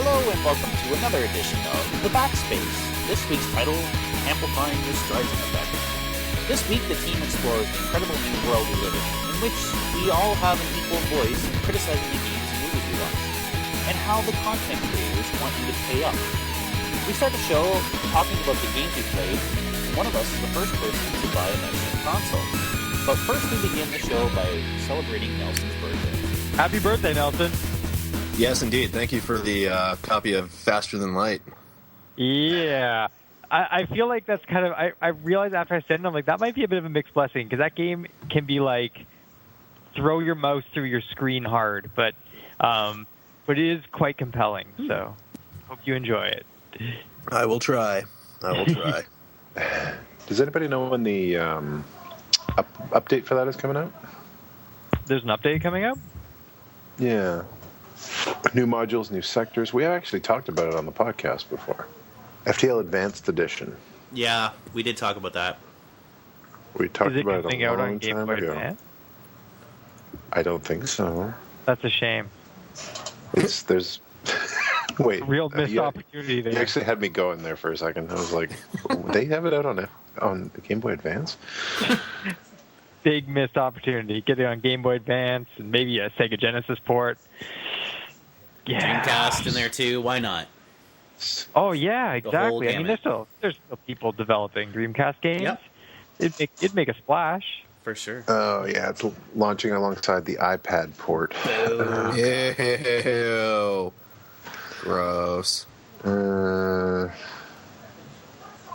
Hello and welcome to another edition of the Backspace. This week's title, Amplifying the Streisand effect. This week the team explores the incredible new world we live in which we all have an equal voice in criticizing the games and movies we watch, and how the content creators want you to pay up. We start the show talking about the games we played, and one of us is the first person to buy a next-gen console. But first we begin the show by celebrating Nelson's birthday. Happy birthday, Nelson. Yes, indeed. Thank you for the copy of Faster Than Light. Yeah. I feel like that's kind of... I realized after I said it, I'm like, that might be a bit of a mixed blessing, because that game can be like, throw your mouse through your screen hard, but it is quite compelling, so hope you enjoy it. I will try. Does anybody know when the update for that is coming out? There's an update coming out? Yeah. New modules, new sectors. We actually talked about it on the podcast before. FTL Advanced Edition. Yeah, we did talk about that. We talked about it coming a out on long Game time Boy ago. Advance? I don't think so. That's a shame. There's wait. A real missed opportunity there. You actually had me going there for a second. I was like, they have it out on the Game Boy Advance? Big missed opportunity. Get it on Game Boy Advance and maybe a Sega Genesis port. Yeah. Dreamcast in there too. Why not? Oh yeah, exactly. I mean, there's still people developing Dreamcast games. Yep. It'd make a splash for sure. Oh yeah, it's launching alongside the iPad port. Ew. Gross.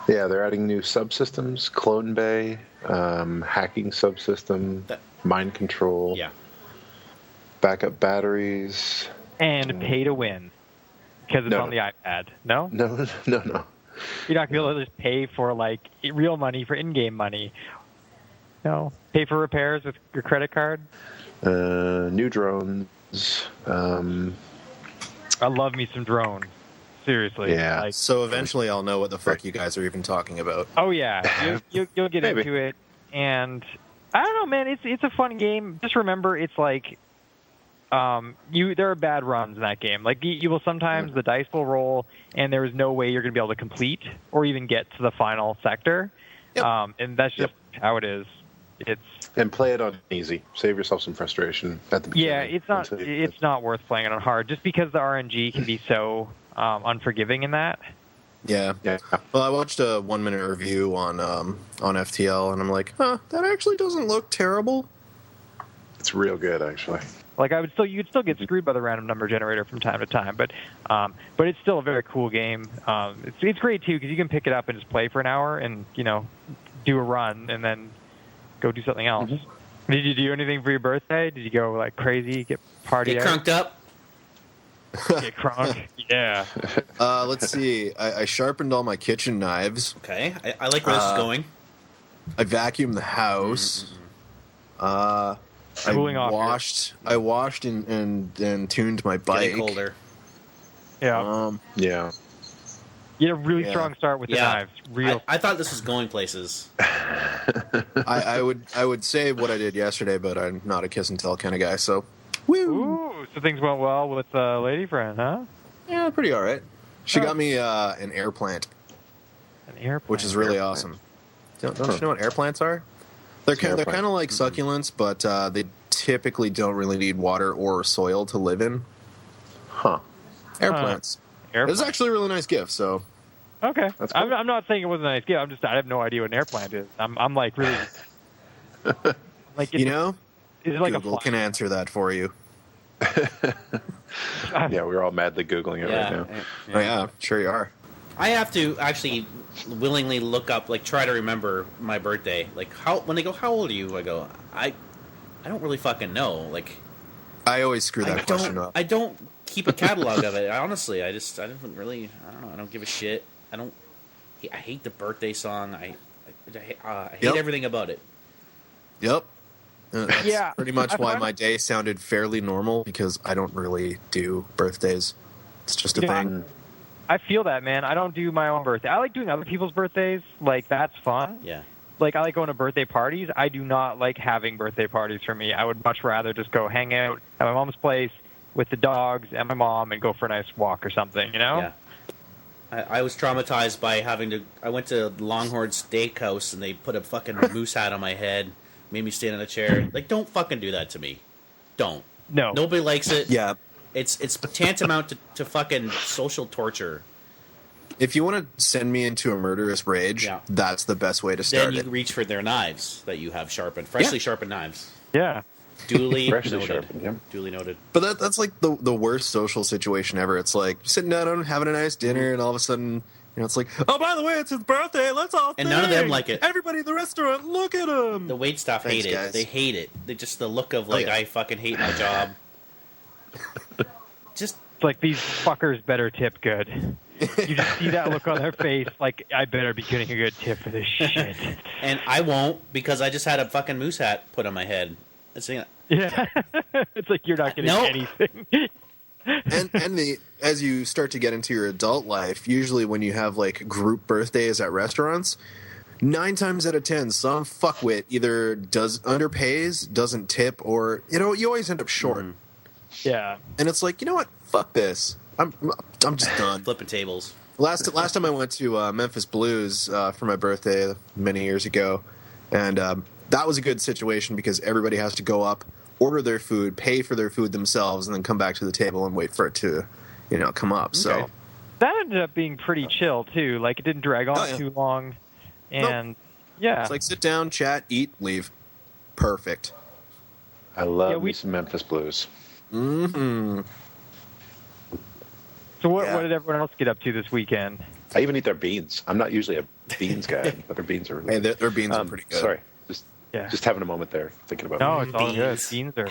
Yeah, they're adding new subsystems, Clone Bay, hacking subsystem, mind control, backup batteries, and pay to win because it's on the iPad. No. No. You're not gonna be able to just pay for like real money for in-game money. No, pay for repairs with your credit card. New drones. I love me some drones. Seriously. Yeah. Like, So eventually I'll know what the fuck you guys are even talking about. oh yeah, you'll get into it, and I don't know, man. It's a fun game. Just remember, it's like there are bad runs in that game. Like you will sometimes the dice will roll, and there is no way you're going to be able to complete or even get to the final sector. Yep. And that's just how it is. And play it on easy. Save yourself some frustration at the beginning. Yeah, it's not worth playing it on hard, just because the RNG can be so unforgiving in that. Yeah. Well, I watched a 1-minute review on FTL, and I'm like, that actually doesn't look terrible. It's real good, actually. Like you'd still get screwed by the random number generator from time to time, but it's still a very cool game. It's great too because you can pick it up and just play for an hour and do a run and then go do something else. Mm-hmm. Did you do anything for your birthday? Did you go like crazy, get party? Get crunked up. Get crunk. Yeah. Let's see. I sharpened all my kitchen knives. Okay, I like where this is going. I vacuumed the house. I washed and tuned my bike. Getting colder. Yeah. Yeah. You had a really strong start with the knives. I thought this was going places. I would say what I did yesterday, but I'm not a kiss and tell kind of guy. So, woo. Ooh, so things went well with a lady friend, huh? Yeah, pretty all right. She got me an air plant. An air plant, which is really awesome. Don't you know what air plants are? They're kind of like succulents, but they typically don't really need water or soil to live in. Huh. Air plants. It's actually a really nice gift. So. Okay. That's cool. I'm not saying it wasn't a nice gift. I have no idea what an air plant is. I'm like really. Like is it like Google can answer that for you. Yeah, we're all madly Googling it right now. Oh yeah, sure you are. I have to actually willingly look up, like, try to remember my birthday. Like, when they go, how old are you? I go, I don't really fucking know. Like, I always screw that question up. I don't keep a catalog of it. Honestly, I don't really, I don't know. I don't give a shit. I hate the birthday song. I hate everything about it. Yep. That's pretty much why my day it sounded fairly normal, because I don't really do birthdays. It's just a thing. I feel that, man. I don't do my own birthday. I like doing other people's birthdays. Like, that's fun. Yeah. Like, I like going to birthday parties. I do not like having birthday parties for me. I would much rather just go hang out at my mom's place, with the dogs and my mom and go for a nice walk or something, you know? Yeah. I was traumatized by I went to Longhorn Steakhouse and they put a fucking moose hat on my head, made me stand in a chair. Like, don't fucking do that to me. Don't. No. Nobody likes it. Yeah. It's tantamount to fucking social torture. If you want to send me into a murderous rage, that's the best way to start Then you reach for their knives that you have sharpened. Freshly sharpened knives. Yeah. Duly Freshly noted. sharpened, yeah. Duly noted. But that's like the worst social situation ever. It's like sitting down and having a nice dinner, and all of a sudden, it's like, oh, by the way, it's his birthday. Let's all And none of them like it. Everybody in the restaurant, look at him. The wait staff hate it. Guys. They hate it. They just the look of like, I fucking hate my job. Just It's like, these fuckers better tip good. You just see that look on their face, like, I better be getting a good tip for this shit. and I won't because I just had a fucking moose hat put on my head. Yeah. It's like you're not getting anything. and as you start to get into your adult life, usually when you have like group birthdays at restaurants, 9 times out of 10, some fuckwit either underpays, doesn't tip, or you always end up short. Yeah. And it's like, you know what? Fuck this. I'm just done. Flipping tables. Last time I went to Memphis Blues for my birthday many years ago, and that was a good situation because everybody has to go up, order their food, pay for their food themselves, and then come back to the table and wait for it to, come up. Okay. So that ended up being pretty chill too. Like, it didn't drag on too long, and it's like sit down, chat, eat, leave. Perfect. I love me some Memphis Blues. Mm-hmm. So what did everyone else get up to this weekend? I even eat their beans. I'm not usually a beans guy, but their beans are really good. Their beans are pretty good. Sorry. Just having a moment there, thinking about No, it's all good. Beans are...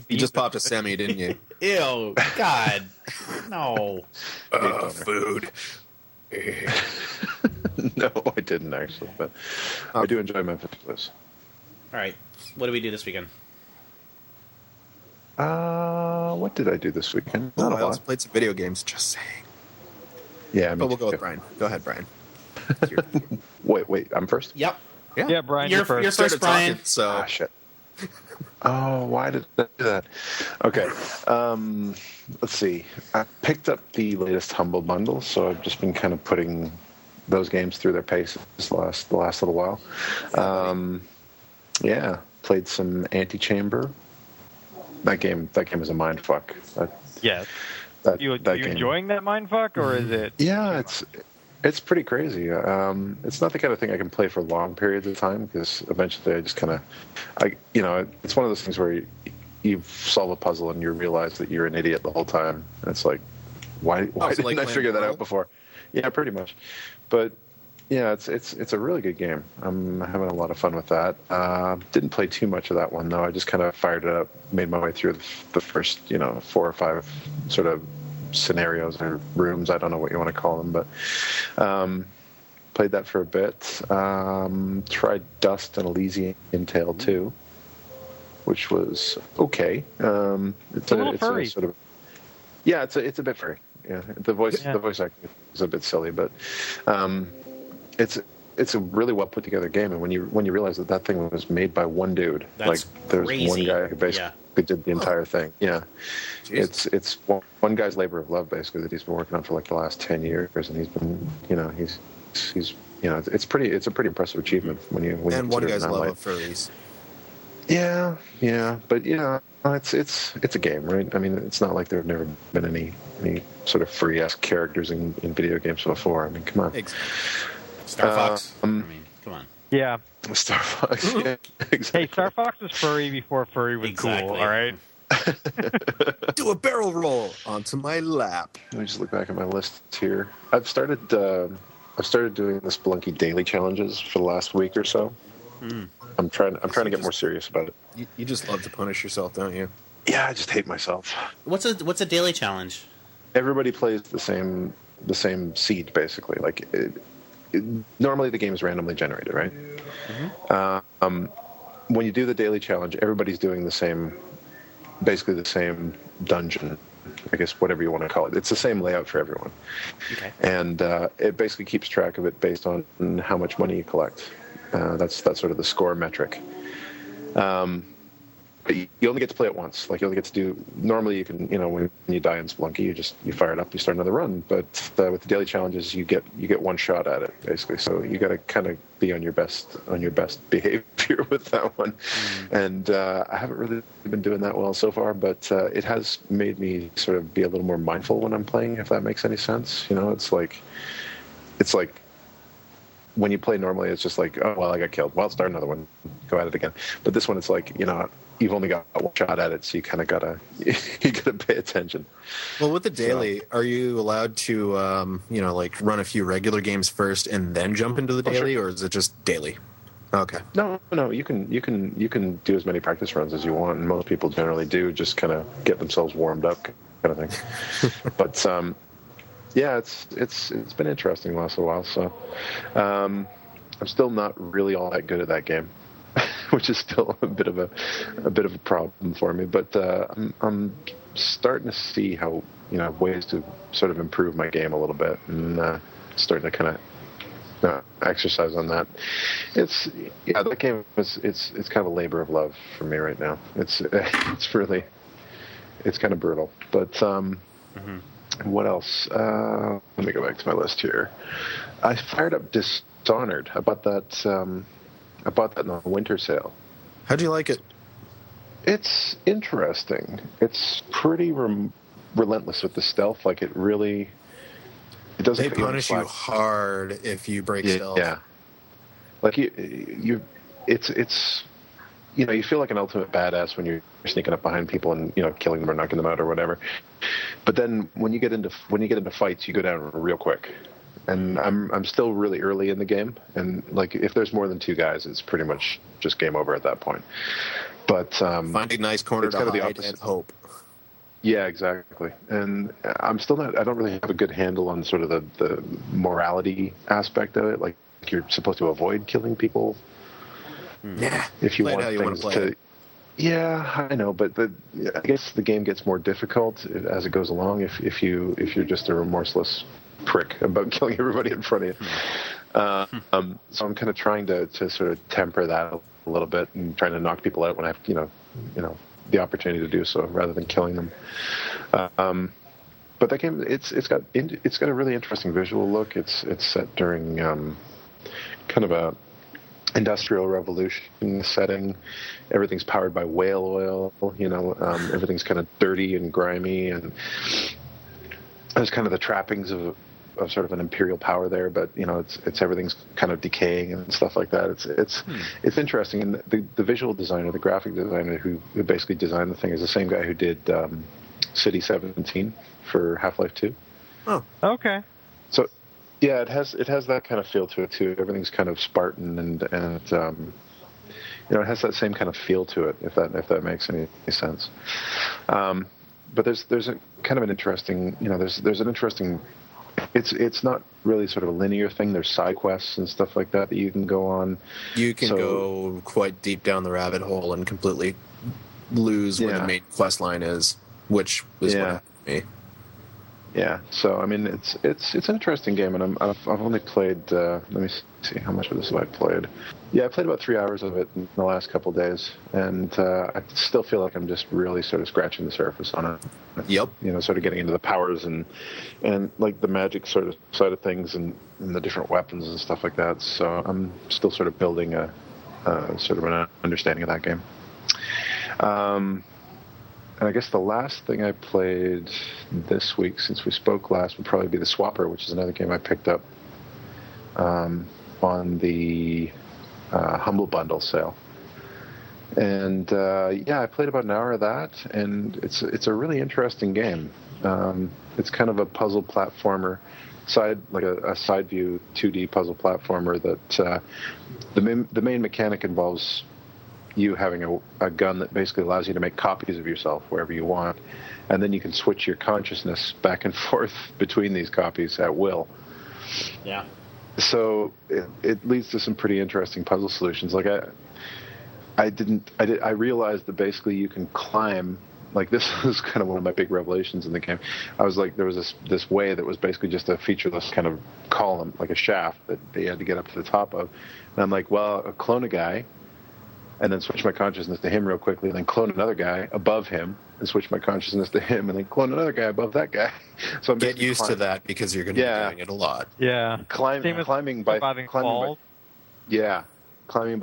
You just popped a semi, didn't you? Ew. God. No. Food. No, I didn't actually, but I do enjoy Memphis Blues. All right. What do we do this weekend? What did I do this weekend? I also played some video games, just saying. Yeah, but we'll go with Brian. Go ahead, Brian. Wait, I'm first? Yep. Yeah, Brian, you're first, Brian. Talking, so. Shit. Oh, why did I do that? Okay. Let's see. I picked up the latest Humble Bundle, so I've just been kind of putting those games through their paces the last little while. Played some Antichamber. That game is a mind fuck. Yes. You game. enjoying that mindfuck, or is it? Yeah, it's pretty crazy. It's not the kind of thing I can play for long periods of time because eventually I just kind of, it's one of those things where you solve a puzzle and you realize that you're an idiot the whole time, and it's like, why didn't I figure that out before? Yeah, pretty much. But yeah, it's a really good game. I'm having a lot of fun with that. Didn't play too much of that one though. I just kind of fired it up, made my way through the first 4 or 5 sort of scenarios or rooms. I don't know what you want to call them, but played that for a bit. Tried Dust and Elysian Tale 2, which was okay. It's a little furry. It's a bit furry. Yeah, the voice acting is a bit silly, but it's a really well put together game. And when you realize that thing was made by one dude, there's one guy who basically did the entire thing. Yeah, Jesus. it's one guy's labor of love basically that he's been working on for like the last 10 years, and he's been he's it's a pretty impressive achievement when you and one guy's love of furries. Yeah, but it's a game, right? I mean, it's not like there have never been any sort of free-esque characters in video games before. I mean, come on. Star Fox. I mean, come on. Yeah. Star Fox. Yeah, exactly. Hey, Star Fox was furry before furry was cool. All right. Do a barrel roll onto my lap. Let me just look back at my list here. I've started doing the Spelunky daily challenges for the last week or so. I'm trying to get more serious about it. You just love to punish yourself, don't you? Yeah, I just hate myself. What's a daily challenge? Everybody plays the same seed basically. Like normally the game is randomly generated, right? Mm-hmm. When you do the daily challenge, everybody's doing basically the same dungeon, I guess, whatever you want to call it. It's the same layout for everyone. Okay. And it basically keeps track of it based on how much money you collect. That's sort of the score metric. you only get to play it once. Like you only get to do. Normally, you can, when you die in Splunky, you fire it up, you start another run. But with the daily challenges, you get one shot at it basically. So you got to kind of be on your best behavior with that one. And I haven't really been doing that well so far, but it has made me sort of be a little more mindful when I'm playing, if that makes any sense. It's like when you play normally, it's just like, oh, well, I got killed. Well, start another one. Go at it again. But this one, it's like, you've only got one shot at it, so you kind of gotta pay attention. Well, with the daily, are you allowed to, run a few regular games first and then jump into the daily, sure. Or is it just daily? Okay. No. You can do as many practice runs as you want, and most people generally do, just kind of get themselves warmed up, kind of thing. But yeah, it's been interesting the last little while. So I'm still not really all that good at that game, which is still a bit of a problem for me. But I'm starting to see how ways to sort of improve my game a little bit, and starting to kind of exercise on that. That game it's kind of a labor of love for me right now. It's really kind of brutal, but. What else? Let me go back to my list here. I fired up Dishonored. I bought that in the winter sale. How'd you like it? It's interesting. It's pretty relentless with the stealth. Like it doesn't. They punish you hard if you break stealth. Yeah. Like it's. You feel like an ultimate badass when you're sneaking up behind people and killing them or knocking them out or whatever. But then when you get into fights, you go down real quick. And I'm still really early in the game, and like if there's more than two guys, it's pretty much just game over at that point. But find a nice corner to hide and hope. Yeah, exactly. And I don't really have a good handle on sort of the morality aspect of it. Like you're supposed to avoid killing people. Yeah, if you want things to. Yeah, I know, but I guess the game gets more difficult as it goes along. If you're just a remorseless prick about killing everybody in front of you. So I'm kind of trying to sort of temper that a little bit and trying to knock people out when I have the opportunity to do so rather than killing them. But that game it's got a really interesting visual look. It's set during kind of a industrial revolution setting. Everything's powered by whale oil. Everything's kind of dirty and grimy, and there's kind of the trappings of sort of an imperial power there. But it's everything's kind of decaying and stuff like that. It's interesting, and the visual designer, the graphic designer who basically designed the thing is the same guy who did City 17 for Half-Life 2. Oh, okay. So. Yeah, it has that kind of feel to it too. Everything's kind of Spartan and it has that same kind of feel to it, if that makes any sense. But there's a kind of an interesting there's an interesting. It's not really sort of a linear thing. There's side quests and stuff like that you can go on. You can go quite deep down the rabbit hole and completely lose where the main quest line is, which is what happened to me. Yeah, so I mean it's an interesting game, and I've only played. Let me see how much of this have I played. Yeah, I played about 3 hours of it in the last couple of days, and I still feel like I'm just really sort of scratching the surface on it. Yep. Sort of getting into the powers and like the magic sort of side of things and the different weapons and stuff like that. So I'm still sort of building a sort of an understanding of that game. And I guess the last thing I played this week, since we spoke last, would probably be the Swapper, which is another game I picked up on the Humble Bundle sale. And I played about an hour of that, and it's a really interesting game. It's kind of a puzzle platformer, a side view 2D puzzle platformer that the main mechanic involves you having a gun that basically allows you to make copies of yourself wherever you want, and then you can switch your consciousness back and forth between these copies at will. Yeah. So it leads to some pretty interesting puzzle solutions. Like I realized that basically you can climb. Like this was kind of one of my big revelations in the game. I was like, there was this way that was basically just a featureless kind of column, like a shaft that they had to get up to the top of. And I'm like, well, I'll clone a guy, and then switch my consciousness to him real quickly, and then clone another guy above him, and switch my consciousness to him, and then clone another guy above that guy. So I'm Get used to that because you're going to be doing it a lot. Yeah. climbing by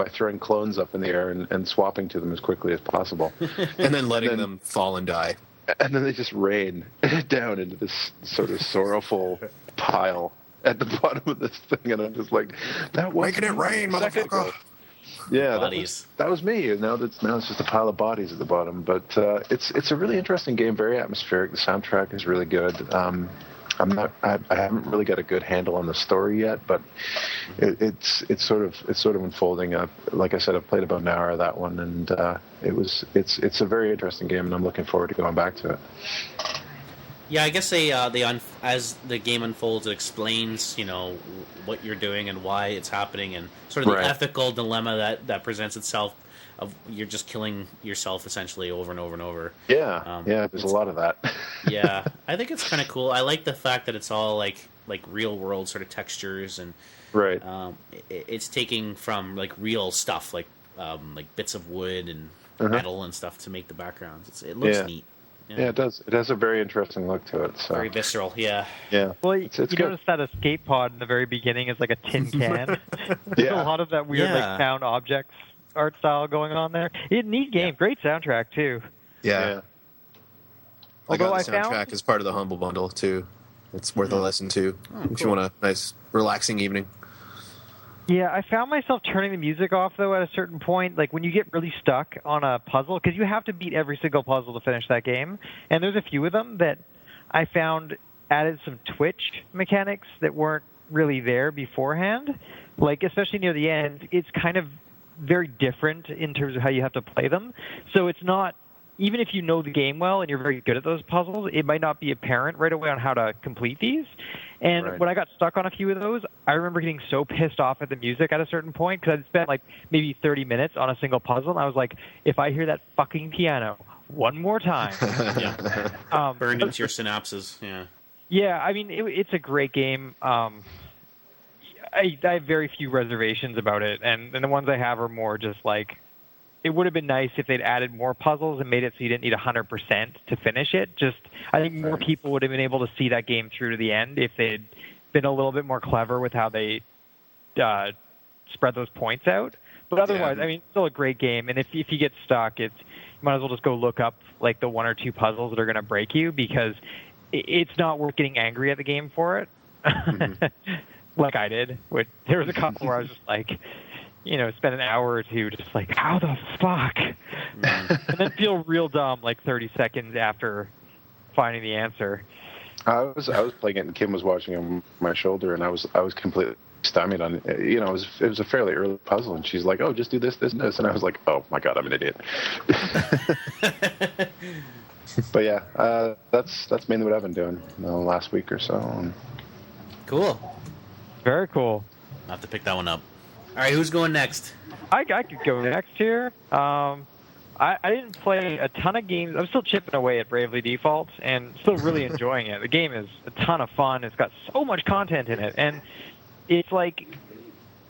throwing clones up in the air and swapping to them as quickly as possible, and then letting them fall and die. And then they just rain down into this sort of sorrowful pile at the bottom of this thing, and I'm just like, that was making it rain, motherfucker. Yeah, that was me. Now it's just a pile of bodies at the bottom. But it's a really interesting game, very atmospheric. The soundtrack is really good. I haven't really got a good handle on the story yet, but it's sort of unfolding. Like I said, I've played about an hour of that one, and it's a very interesting game, and I'm looking forward to going back to it. Yeah, I guess as the game unfolds, it explains, what you're doing and why it's happening, and sort of the ethical dilemma that presents itself of you're just killing yourself essentially over and over and over. Yeah, there's a lot of that. Yeah, I think it's kind of cool. I like the fact that it's all like real world sort of textures, and it's taking from like real stuff, like bits of wood and metal and stuff to make the backgrounds. It looks neat. Yeah, it does. It has a very interesting look to it. So. Very visceral, yeah. Yeah. Well, it's you notice that escape pod in the very beginning is like a tin can. There's a lot of that weird like found objects art style going on there. Neat game, great soundtrack too. Yeah. I got the soundtrack as part of the Humble Bundle too. It's worth a listen to if you want a nice, relaxing evening. Yeah, I found myself turning the music off, though, at a certain point. Like, when you get really stuck on a puzzle, because you have to beat every single puzzle to finish that game, and there's a few of them that I found added some twitch mechanics that weren't really there beforehand. Like, especially near the end, it's kind of very different in terms of how you have to play them. So it's not, even if you know the game well and you're very good at those puzzles, it might not be apparent right away on how to complete these. And when I got stuck on a few of those, I remember getting so pissed off at the music at a certain point because I'd spent like maybe 30 minutes on a single puzzle, and I was like, if I hear that fucking piano one more time. Burned into your synapses, Yeah, I mean, it's a great game. I have very few reservations about it, and the ones I have are more just like, it would have been nice if they'd added more puzzles and made it so you didn't need 100% to finish it. I think more people would have been able to see that game through to the end if they'd been a little bit more clever with how they spread those points out. But otherwise, I mean, it's still a great game. And if you get stuck, you might as well just go look up like the one or two puzzles that are going to break you, because it's not worth getting angry at the game for it. Like I did. There was a couple where I was just like, spend an hour or two just like, how the fuck? And then feel real dumb like 30 seconds after finding the answer. I was playing it, and Kim was watching on my shoulder, and I was completely stymied on it. It was a fairly early puzzle, and she's like, oh, just do this, this, and this. And I was like, oh my God, I'm an idiot. But yeah, that's mainly what I've been doing the last week or so. Cool. Very cool. I'll have to pick that one up. All right, who's going next? I could go next here. I didn't play a ton of games. I'm still chipping away at Bravely Default and still really enjoying it. The game is a ton of fun. It's got so much content in it. And it's like,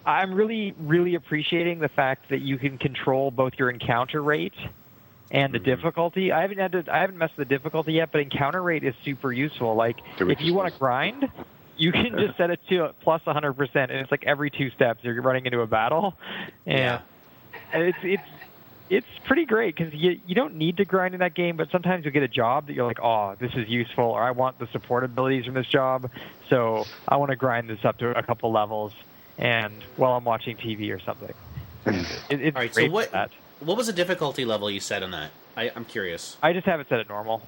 I'm really, really appreciating the fact that you can control both your encounter rate and the difficulty. I haven't messed with the difficulty yet, but encounter rate is super useful. Like, if you want to grind, you can just set it to plus 100%, and it's like every 2 steps you're running into a battle, and it's pretty great because you don't need to grind in that game, but sometimes you get a job that you're like, oh, this is useful, or I want the support abilities from this job, so I want to grind this up to a couple levels, and while I'm watching TV or something. It's all right, great so for that. What was the difficulty level you set on that? I'm curious. I just have it set at normal.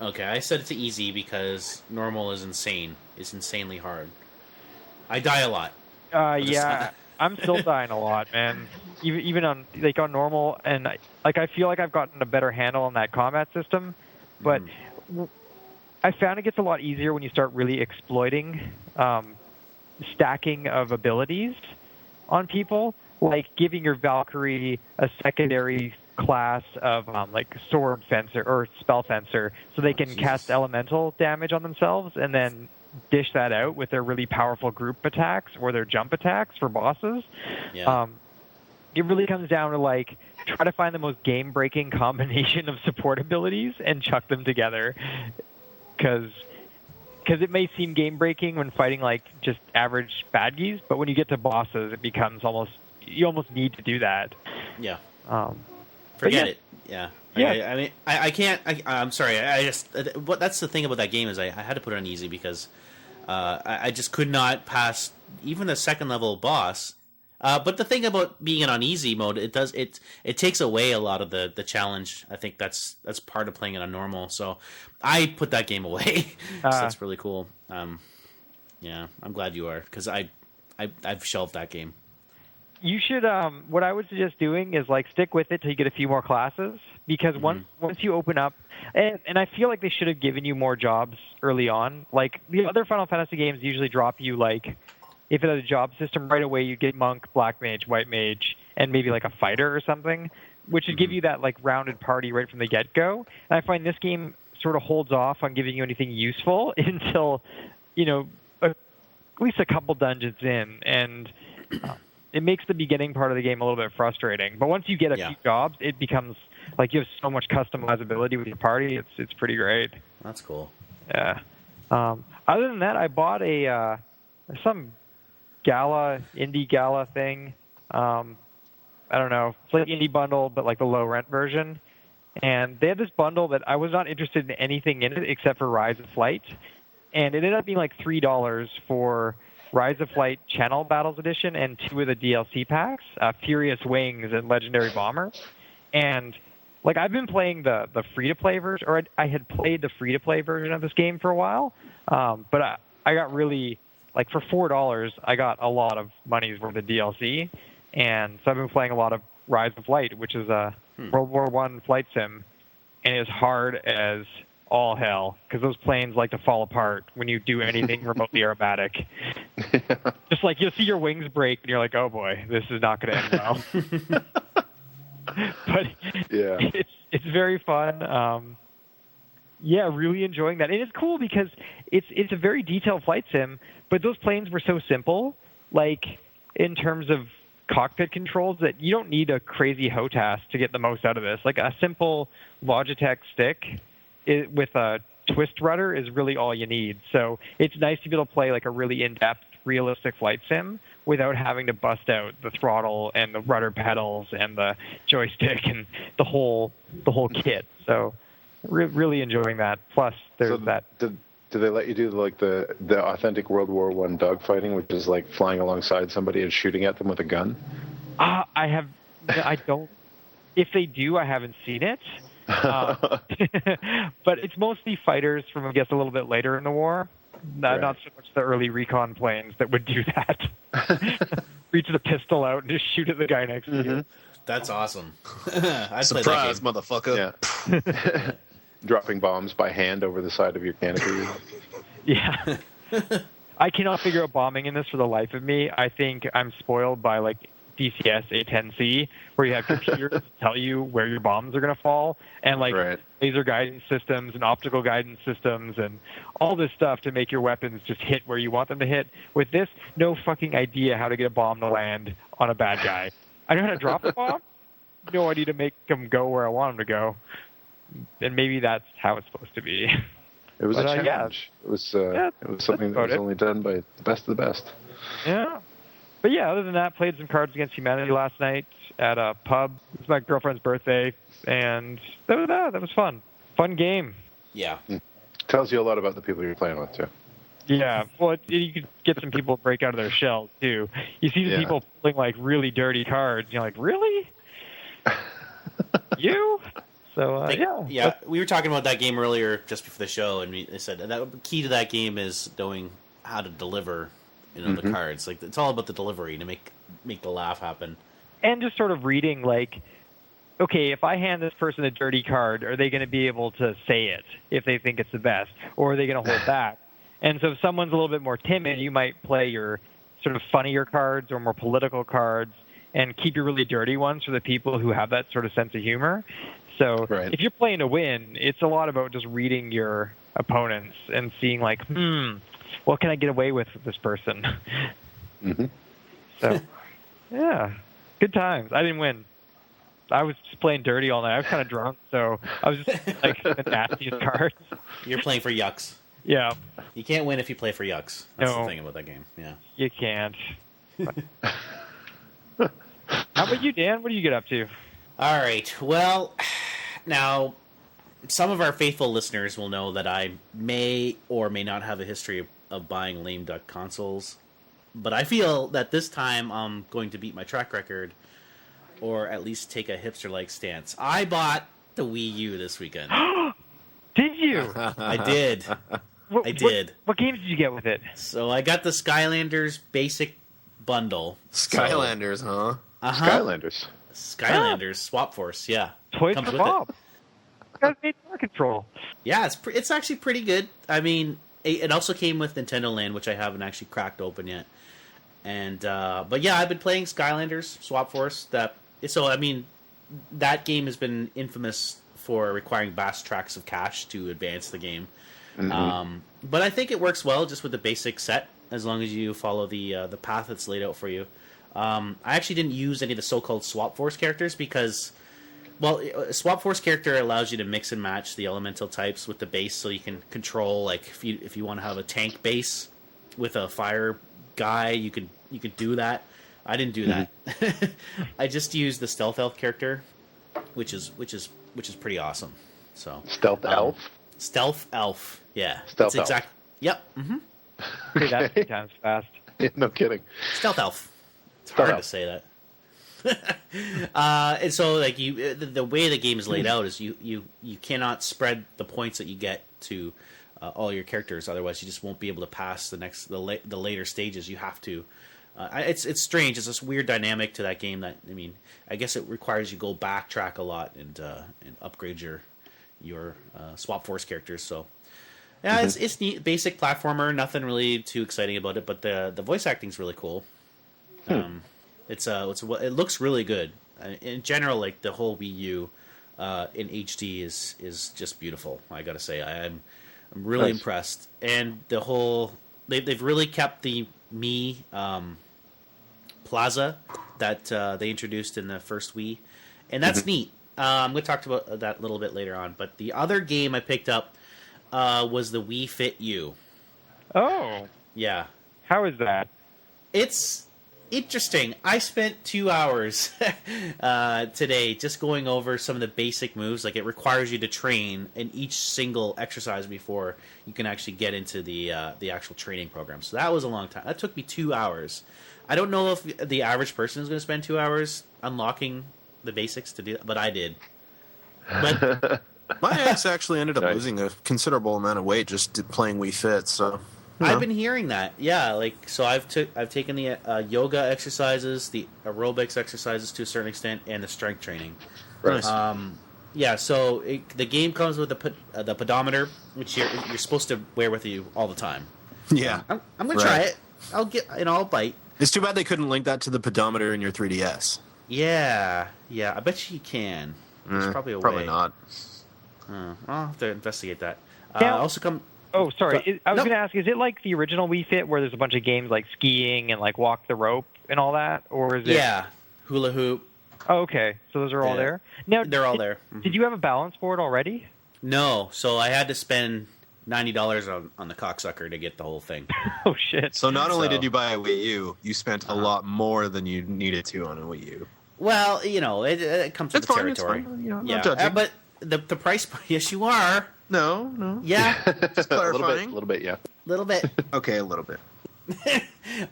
Okay, I set it to easy because normal is insane. It's insanely hard. I die a lot. I'm still dying a lot, man. Even on normal, and I feel like I've gotten a better handle on that combat system, but I found it gets a lot easier when you start really exploiting stacking of abilities on people, like giving your Valkyrie a secondary class of like sword fencer or spell fencer, so they can cast elemental damage on themselves and then dish that out with their really powerful group attacks or their jump attacks for bosses. it really comes down to like try to find the most game-breaking combination of support abilities and chuck them together, because it may seem game-breaking when fighting like just average bad guys, but when you get to bosses, it becomes you almost need to do that. Yeah. Forget it. Yeah. Yeah. I mean, I can't. I'm sorry. I just. That's the thing about that game is I had to put it on easy because I just could not pass even a second level boss. But the thing about being in on easy mode, it takes away a lot of the challenge. I think that's part of playing it on normal. So I put that game away. So that's really cool. Yeah, I'm glad you are, because I've shelved that game. You should. What I would suggest doing is like stick with it till you get a few more classes, because once you open up, and I feel like they should have given you more jobs early on. Like the other Final Fantasy games usually drop you like, if it had a job system right away, you get monk, black mage, white mage, and maybe like a fighter or something, which would give you that like rounded party right from the get-go. And I find this game sort of holds off on giving you anything useful until, at least a couple dungeons in, and it makes the beginning part of the game a little bit frustrating. But once you get a few jobs, it becomes like you have so much customizability with your party. It's pretty great. That's cool. Yeah. Other than that, I bought some indie gala thing. I don't know. It's like indie bundle, but like the low rent version. And they had this bundle that I was not interested in anything in it except for Rise of Flight. And it ended up being like $3 for Rise of Flight Channel Battles Edition and 2 of the DLC packs, Furious Wings and Legendary Bomber. And like I've been playing the free-to-play version, or I had played the free-to-play version of this game for a while, but I got really, like for $4, I got a lot of money's worth of DLC, and so I've been playing a lot of Rise of Flight, which is a World War I flight sim, and it's hard as all hell, because those planes like to fall apart when you do anything remotely aerobatic. Just like you'll see your wings break, and you're like, oh boy, this is not going to end well. But it's very fun. Really enjoying that. And it's cool because it's a very detailed flight sim, but those planes were so simple, like in terms of cockpit controls, that you don't need a crazy HOTAS to get the most out of this. Like a simple Logitech stick with a twist rudder is really all you need. So it's nice to be able to play like a really in-depth, realistic flight sim without having to bust out the throttle and the rudder pedals and the joystick and the whole kit. So really enjoying that. Plus there's that. Did they let you do like the authentic World War I dogfighting, which is like flying alongside somebody and shooting at them with a gun? I don't. If they do, I haven't seen it. But it's mostly fighters from, I guess, a little bit later in the war. Not so much the early recon planes that would do that. Reach the pistol out and just shoot at the guy next to you. That's awesome. I'd Surprise, play that motherfucker. Yeah. Dropping bombs by hand over the side of your canopy. Yeah. I cannot figure out bombing in this for the life of me. I think I'm spoiled by like DCS A10C, where you have computers tell you where your bombs are going to fall, and like laser guidance systems and optical guidance systems and all this stuff to make your weapons just hit where you want them to hit. With this, no fucking idea how to get a bomb to land on a bad guy. I know how to drop a bomb. No idea to make them go where I want them to go. And maybe that's how it's supposed to be. It was a challenge. It was something that was only done by the best of the best. Yeah. But yeah, other than that, played some Cards Against Humanity last night at a pub. It was my girlfriend's birthday, and that was fun. Fun game. Yeah. Tells you a lot about the people you're playing with, too. Yeah, well, you could get some people to break out of their shells, too. You see the people pulling, like, really dirty cards, and you're like, really? You? So, yeah, we were talking about that game earlier just before the show, and they said that the key to that game is knowing how to deliver the cards. Like, it's all about the delivery to make the laugh happen. And just sort of reading, like, okay, if I hand this person a dirty card, are they going to be able to say it if they think it's the best? Or are they going to hold back? And so if someone's a little bit more timid, you might play your sort of funnier cards or more political cards and keep your really dirty ones for the people who have that sort of sense of humor. So if you're playing to win, it's a lot about just reading your opponents and seeing, like, what can I get away with this person? Mm-hmm. So, yeah. Good times. I didn't win. I was just playing dirty all night. I was kind of drunk, so I was just like the nastiest cards. You're playing for yucks. Yeah. You can't win if you play for yucks. That's No. the thing about that game. Yeah. You can't. How about you, Dan? What do you get up to? All right. Well, now, some of our faithful listeners will know that I may or may not have a history of buying lame duck consoles, but I feel that this time I'm going to beat my track record, or at least take a hipster-like stance. I bought the Wii U this weekend. Did you? I did. I did. What games did you get with it? So I got the Skylanders basic bundle. Skylanders, huh? Uh-huh. Skylanders Swap Force, yeah. Toy Comes with Swap. Got made Power Control. Yeah, it's actually pretty good. I mean, it also came with Nintendo Land, which I haven't actually cracked open yet. And but yeah, I've been playing Skylanders Swap Force. That game has been infamous for requiring vast tracts of cash to advance the game. Mm-hmm. But I think it works well just with the basic set, as long as you follow the path that's laid out for you. I actually didn't use any of the so-called Swap Force characters because, well, a Swap Force character allows you to mix and match the elemental types with the base, so you can control, like, if you want to have a tank base with a fire guy, you could do that. I didn't do that. I just used the stealth elf character, which is pretty awesome. So Stealth elf. Stealth elf, yeah. Stealth elf. Yep. Mm-hmm. Hey, that's 3 times fast. Yeah, no kidding. Stealth elf. It's Stealth hard elf. to say that. And so, like, the way the game is laid out is you cannot spread the points that you get to all your characters. Otherwise, you just won't be able to pass the later stages. You have to. It's strange. It's this weird dynamic to that game that, I mean, I guess it requires you go backtrack a lot and upgrade your Swap Force characters. So yeah, it's neat. Basic platformer. Nothing really too exciting about it, but the voice acting's really cool. It looks really good. In general, like the whole Wii U in HD is just beautiful. I gotta say, I'm really impressed. And the whole they've really kept the Mii Plaza that they introduced in the first Wii, and that's neat. I'm going to talk about that a little bit later on. But the other game I picked up was the Wii Fit U. Oh. Yeah. How is that? It's interesting. I spent 2 hours today just going over some of the basic moves. Like, it requires you to train in each single exercise before you can actually get into the actual training program. So that was a long time. That took me 2 hours. I don't know if the average person is going to spend 2 hours unlocking the basics to do that, but I did. But My ex actually ended up losing a considerable amount of weight just playing Wii Fit. So I've been hearing that. Yeah, like, so I've taken the yoga exercises, the aerobics exercises to a certain extent, and the strength training. Right. Yeah, so the game comes with the pedometer, which you're supposed to wear with you all the time. Yeah. I'm gonna try it. I'll bite. It's too bad they couldn't link that to the pedometer in your 3DS. Yeah. I bet you can. There's probably a way. Probably not. I'll have to investigate that. Yeah. Also come. Oh, sorry. I was Nope. going to ask, is it like the original Wii Fit where there's a bunch of games like skiing and like walk the rope and all that? Or is it... Yeah, hula hoop. Oh, okay. So those are all Yeah. there? Now, They're all there. Mhm. Did you have a balance board already? No, so I had to spend $90 on the cocksucker to get the whole thing. Oh, shit. So not only So- did you buy a Wii U, you spent a lot more than you needed to on a Wii U. Well, it comes with It's the fine, it's territory. fine. You know, I'm Yeah, not judging. but the price. Yes, you are. No. Yeah, Just a clarifying. little bit, yeah. a little bit. Okay, a little bit.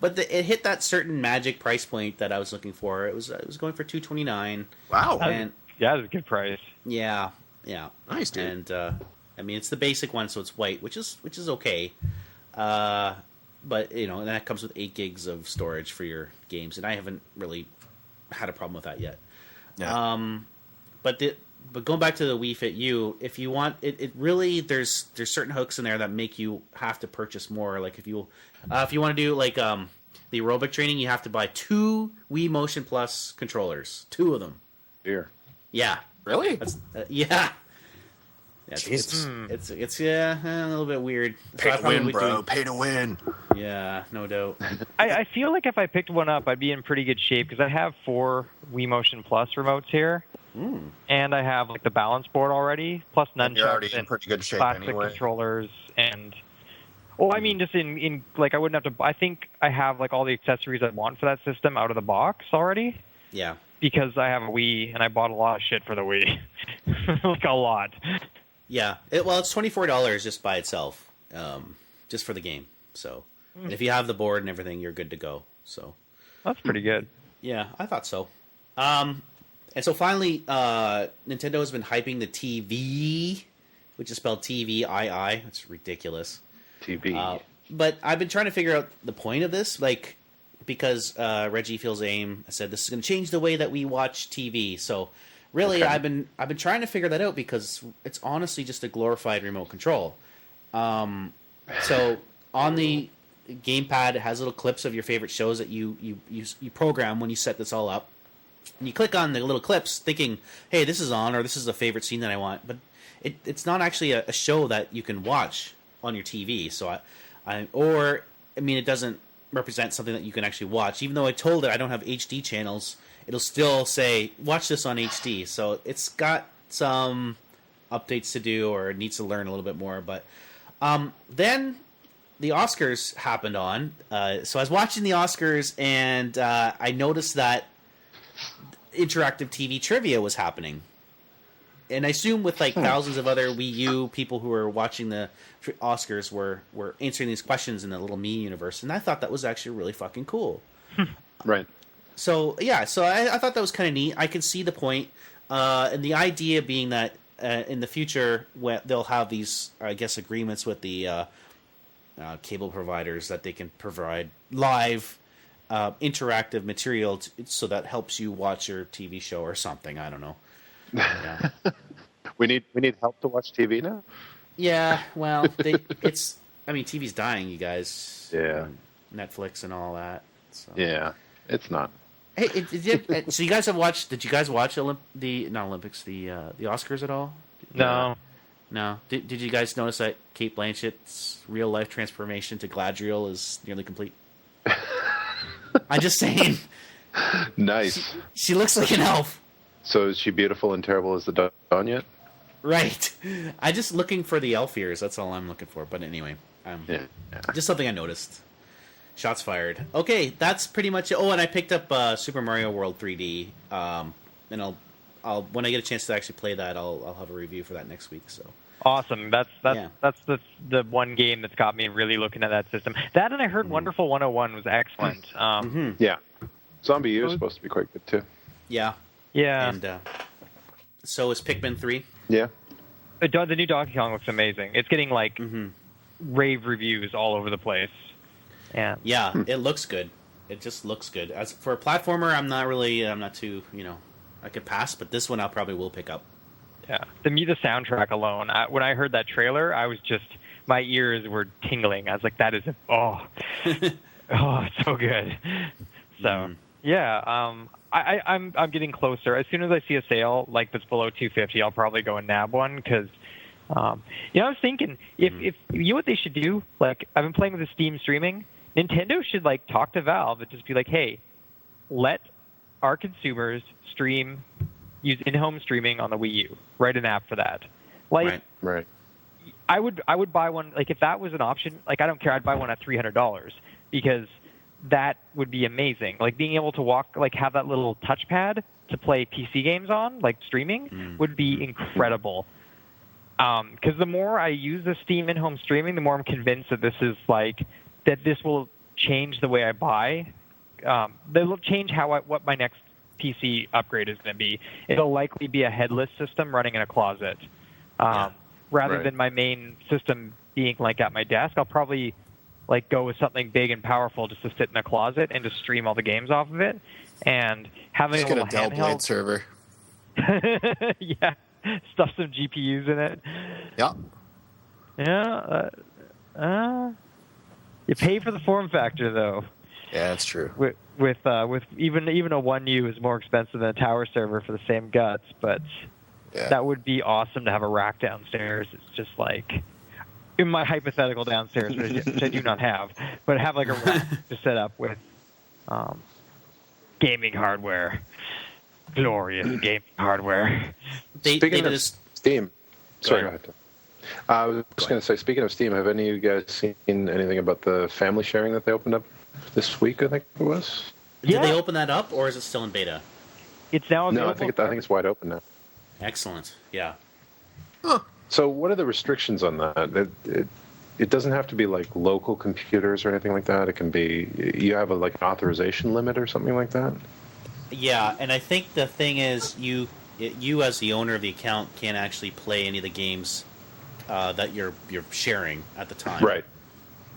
But it hit that certain magic price point that I was looking for. It was going for $229. Wow. And Yeah, that's a good price. yeah. Nice, dude. And I mean, it's the basic one, so it's white, which is okay. But and that comes with 8 gigs of storage for your games, and I haven't really had a problem with that yet. Yeah. But going back to the Wii Fit U, if you want it really there's certain hooks in there that make you have to purchase more. Like if you want to do like the aerobic training, you have to buy 2 Wii Motion Plus controllers, 2 of them. Dear. Yeah, Really? that's yeah. It's a little bit weird. Pay So I to probably win, would bro. do- Pay to win. Yeah, no doubt. I feel like if I picked one up, I'd be in pretty good shape because I have 4 Wii Motion Plus remotes here, and I have like the balance board already, plus And you're already nunchucks in and pretty good shape classic anyway. controllers, and I mean, just in like I wouldn't have to. I think I have like all the accessories I want for that system out of the box already. Yeah. Because I have a Wii and I bought a lot of shit for the Wii, like a lot. Yeah. It's $24 just by itself, just for the game. So, and if you have the board and everything, you're good to go. So That's pretty good. yeah, I thought so. And so finally, Nintendo has been hyping the TV, which is spelled TVII. It's ridiculous. TV. But I've been trying to figure out the point of this, like, because Reggie Feels Aim said this is going to change the way that we watch TV. So really, Okay. I've been trying to figure that out because it's honestly just a glorified remote control. So on the gamepad, it has little clips of your favorite shows that you program when you set this all up. And you click on the little clips, thinking, "Hey, this is on," or "This is a favorite scene that I want." But it's not actually a show that you can watch on your TV. So it doesn't represent something that you can actually watch. Even though I told it I don't have HD channels, it'll still say, "Watch this on HD." So it's got some updates to do, or it needs to learn a little bit more. But then the Oscars happened on. So I was watching the Oscars, and I noticed that interactive TV trivia was happening. And I assume with like thousands of other Wii U people who were watching the Oscars were answering these questions in the little me universe, and I thought that was actually really fucking cool. Right. So yeah, so I thought that was kind of neat. I can see the point, and the idea being that in the future they'll have these, I guess, agreements with the cable providers that they can provide live interactive material so that helps you watch your TV show or something. I don't know. Yeah. We need help to watch TV now. Yeah, well, TV's dying, you guys. Yeah. Netflix and all that. So. Yeah, it's not. Hey, so you guys have watched? Did you guys watch the Oscars at all? No. No. Did you guys notice that Kate Blanchett's real life transformation to Gladriel is nearly complete? I'm just saying. Nice. She looks like an elf. So is she beautiful and terrible as the dawn yet? Right. I'm just looking for the elf ears. That's all I'm looking for. But anyway, Yeah. just something I noticed. Shots fired. Okay, that's pretty much it. Oh, and I picked up Super Mario World 3D. And I'll when I get a chance to actually play that, I'll have a review for that next week. So Awesome. That's Yeah. the one game that's got me really looking at that system. That, and I heard Wonderful 101 was excellent. Yeah. Zombie U is supposed to be quite good too. yeah, Yeah. and so is Pikmin 3. Yeah. The new Donkey Kong looks amazing. It's getting like rave reviews all over the place. Yeah. Yeah, it looks good. It just looks good. As for a platformer, I'm not too, I could pass, but this one I probably will pick up. Yeah. The soundtrack alone. When I heard that trailer, I was just, my ears were tingling. I was like, that is, oh, it's so good. So yeah, I'm getting closer. As soon as I see a sale like that's below $250, I'll probably go and nab one because, I was thinking if you know what they should do. Like, I've been playing with the Steam streaming. Nintendo should like talk to Valve and just be like, hey, let our consumers use in-home streaming on the Wii U. Write an app for that. Like, Right. I would buy one. Like, if that was an option, like, I don't care. I'd buy one at $300 because that would be amazing. Like, being able to have that little touchpad to play PC games on, like streaming, would be incredible. Because the more I use the Steam in-home streaming, the more I'm convinced that this will change the way I buy. It'll change what my next PC upgrade is going to be. It'll likely be a headless system running in a closet. Rather than my main system being like at my desk, I'll probably go with something big and powerful just to sit in a closet and just stream all the games off of it. And having Just a get a little Dell Blade handheld server. yeah, stuff some GPUs in it. Yeah. Yeah. You pay for the form factor, though. Yeah, that's true. With even a 1U is more expensive than a tower server for the same guts, but Yeah. That would be awesome to have a rack downstairs. It's just like in my hypothetical downstairs, which I do not have, but have like a rack to set up with gaming hardware, glorious gaming hardware. Speaking of Steam, sorry, go ahead. I was just going to say, speaking of Steam, have any of you guys seen anything about the family sharing that they opened up this week? I think it was. Yeah. Did they open that up, or is it still in beta? It's now No, available. I think it's wide open now. Excellent. Yeah. So, what are the restrictions on that? It doesn't have to be like local computers or anything like that. It can be you have an authorization limit or something like that. Yeah, and I think the thing is, you as the owner of the account can't actually play any of the games that you're sharing at the time. Right.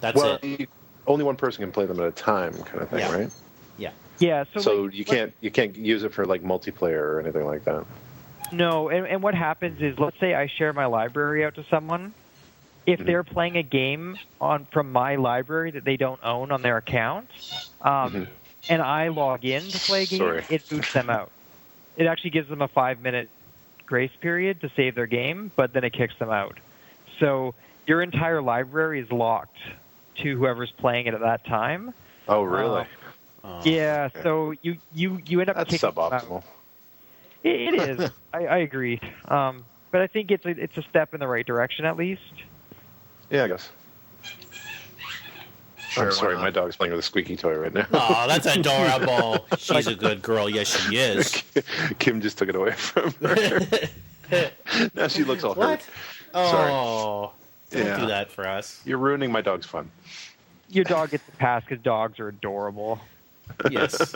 That's it. Only one person can play them at a time, kind of thing, Yeah. right? Yeah. Yeah. So you can't use it for like multiplayer or anything like that. No, and what happens is, let's say I share my library out to someone. If they're playing a game from my library that they don't own on their account, and I log in to play a game, it boots them out. It actually gives them a 5-minute grace period to save their game, but then it kicks them out. So your entire library is locked to whoever's playing it at that time. Oh, really? Yeah, so you end up That's kicking them out. suboptimal. It is. I agree. But I think it's a step in the right direction at least. Yeah, I guess. Sure, I'm sorry, why not? my dog's playing with a squeaky toy right now. Oh, that's adorable. She's a good girl. Yes, she is. Kim just took it away from her. Now she looks all What? hurt. Oh, don't Yeah. do that for us. You're ruining my dog's fun. Your dog gets a pass because dogs are adorable. Yes,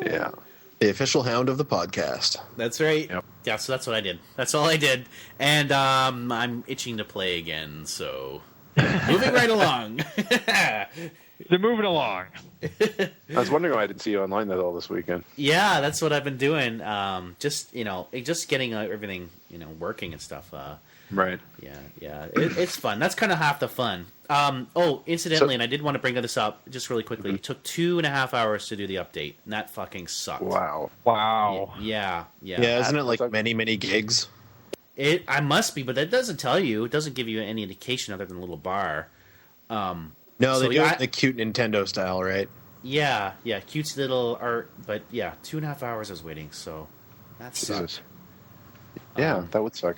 Yeah. The official hound of the podcast. that's right. Yep. Yeah, so that's what I did. That's all I did. And I'm itching to play again, so moving right along. They're moving along. I was wondering why I didn't see you online all this weekend. Yeah, that's what I've been doing. Just getting everything working and stuff. Right. Yeah, it's fun. That's kind of half the fun. Incidentally, and I did want to bring this up just really quickly. It took 2.5 hours to do the update, and that fucking sucked. Wow. Wow. Yeah. Yeah, isn't it like many gigs? I must be, but that doesn't tell you. It doesn't give you any indication other than a little bar. No, So, they do yeah, it the cute Nintendo style, right? Yeah, cutesy little art, but yeah, 2.5 hours I was waiting, so that sucked. Jesus. Yeah, that would suck.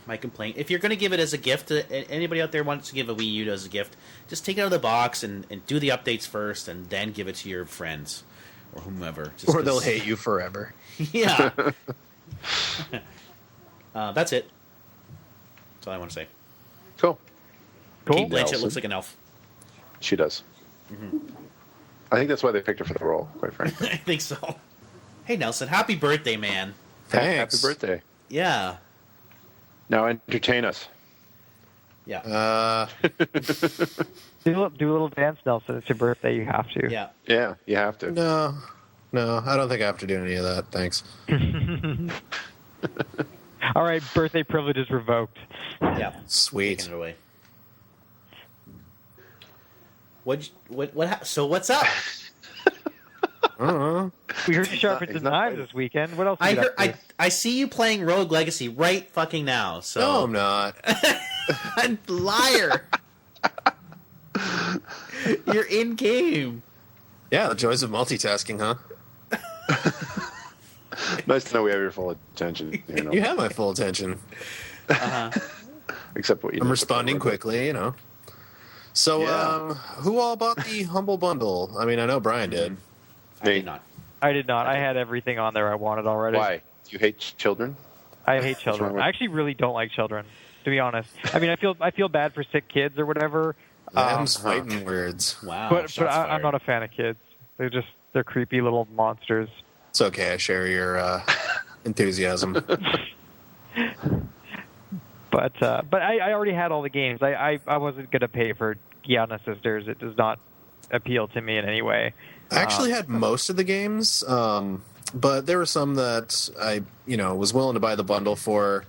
My complaint. If you're going to give it as a gift, anybody out there wants to give a Wii U as a gift, just take it out of the box and do the updates first, and then give it to your friends or whomever. Just Or they'll hate you forever. Yeah. That's it. That's all I want to say. Cool. Kate Blanchett Nelson. looks like an elf. She does. I think that's why they picked her for the role, quite frankly. I think so. Hey, Nelson, happy birthday, man. Thanks. Happy birthday. Yeah. Now entertain us. Yeah. Do a little dance, Nelson. It's your birthday. You have to. Yeah. Yeah, you have to. No, I don't think I have to do any of that. Thanks. All right, birthday privilege is revoked. Yeah. Sweet. Taking it away. So what's up? We heard you sharpen some knives this weekend. What else? I see you playing Rogue Legacy right fucking now. So No, I'm not. Liar. You're in game. Yeah, the joys of multitasking, huh? Nice to know we have your full attention. You have my full attention. Except what you I'm did responding before. quickly. So, Yeah. who all bought the Humble Bundle? I mean, I know Brian did. I did not. I did not. I had everything on there I wanted already. Why? Do you hate children? I hate wrong children. with- I actually really don't like children, to be honest. I mean, I feel bad for sick kids or whatever. Them's fighting words. Wow. But shots I'm fired. not a fan of kids. They're creepy little monsters. It's okay. I share your enthusiasm. But I already had all the games. I wasn't gonna pay for Gianna Sisters. It does not appeal to me in any way. I actually had most of the games, but there were some that I, was willing to buy the bundle for,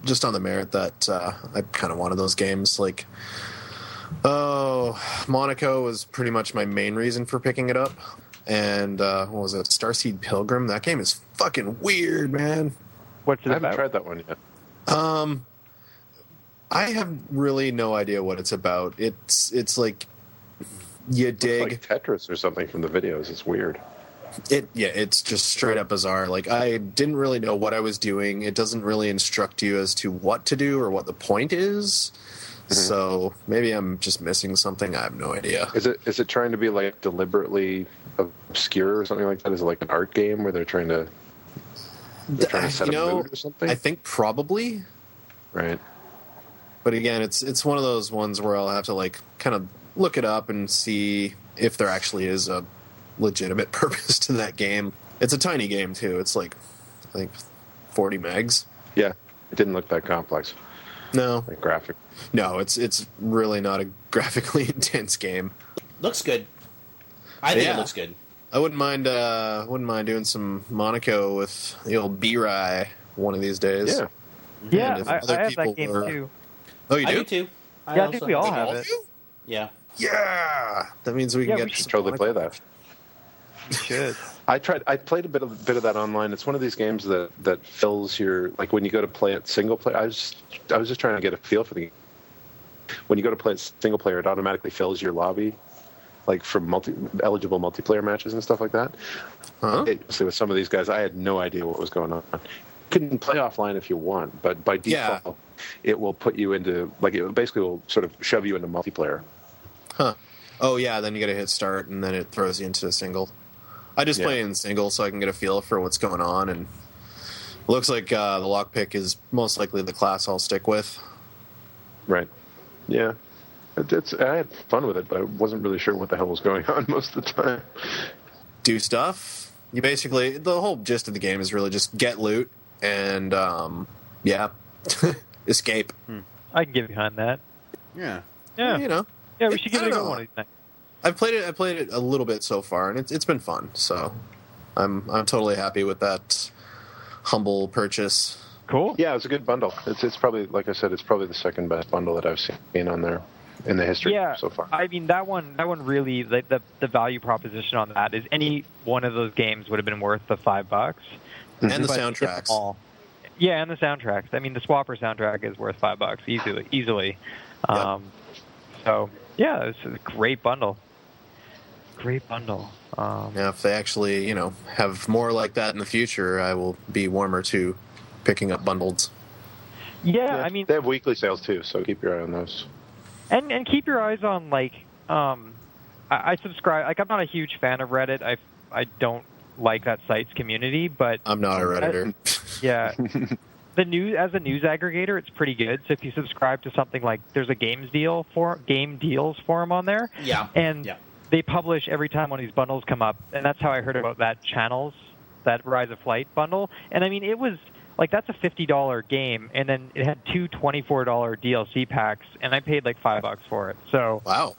just on the merit that I kind of wanted those games. Like, Monaco was pretty much my main reason for picking it up, and what was it, Starseed Pilgrim. That game is fucking weird, man. What's it I haven't about? tried that one yet. I have really no idea what it's about. It's like you dig It's like Tetris or something from the videos. It's weird. it's just straight up bizarre. Like, I didn't really know what I was doing. It doesn't really instruct you as to what to do or what the point is. So maybe I'm just missing something. I have no idea. Is it trying to be like deliberately obscure or something like that? Is it like an art game where they're trying to set a mood or something? I think probably. Right. But again, it's one of those ones where I'll have to like kind of look it up and see if there actually is a legitimate purpose to that game. It's a tiny game too. It's like, I think, 40 megs. Yeah. It didn't look that complex. No, Like graphic. no, it's really not a graphically intense game. Looks good. I think Yeah. it looks good. I wouldn't mind doing some Monaco with the old B-Rye one of these days. Yeah. Yeah, And if I other have people that game were- too. Oh, you I do? do too. Yeah, I think we all have All it. of you? Yeah. Yeah, that means we can Yeah, get we should some Totally Monaco. play that. You should. I played a bit of that online. It's one of these games that fills your, like, when you go to play it single player. I was just trying to get a feel for the game. When you go to play it single player, it automatically fills your lobby, like for eligible multiplayer matches and stuff like that. Huh? So with some of these guys, I had no idea what was going on. You can play offline if you want, but by default, Yeah. it will put you into, like, it basically will sort of shove you into multiplayer. Huh. Oh, yeah, then you gotta hit start, and then it throws you into a single. I just Yeah. play in single so I can get a feel for what's going on, and it looks like the lockpick is most likely the class I'll stick with. Right. Yeah. I had fun with it, but I wasn't really sure what the hell was going on most of the time. Do stuff. You basically, the whole gist of the game is really just get loot, and, yeah, escape. I can get behind that. Yeah. Yeah. You know. Yeah, we should give I it a don't go know. one of these nights. I played it a little bit so far, and it's been fun. So I'm totally happy with that humble purchase. Cool. Yeah, it was a good bundle. It's probably, like I said, it's probably the second best bundle that I've seen on there in the history Yeah, so far. I mean that one really, like, the value proposition on that is any one of those games would have been worth the $5. And the But get them soundtracks. all. Yeah, and the soundtracks. I mean, the Swapper soundtrack is worth $5 easily. Yep. So yeah, it's a great bundle. Great bundle. Yeah, if they actually, have more like that in the future, I will be warmer to picking up bundles. Yeah, I mean, they have weekly sales too, so keep your eye on those. and keep your eyes on, like, I subscribe. Like, I'm not a huge fan of Reddit. I don't like that site's community, but I'm not a Redditor. yeah. As a news aggregator, it's pretty good. So if you subscribe to something like, there's a game deals forum on there, Yeah. and Yeah. they publish every time one of these bundles come up, and that's how I heard about that that Rise of Flight bundle. And I mean, it was like, that's a $50 game, and then it had two $24 DLC packs, and I paid like $5 for it. So Wow.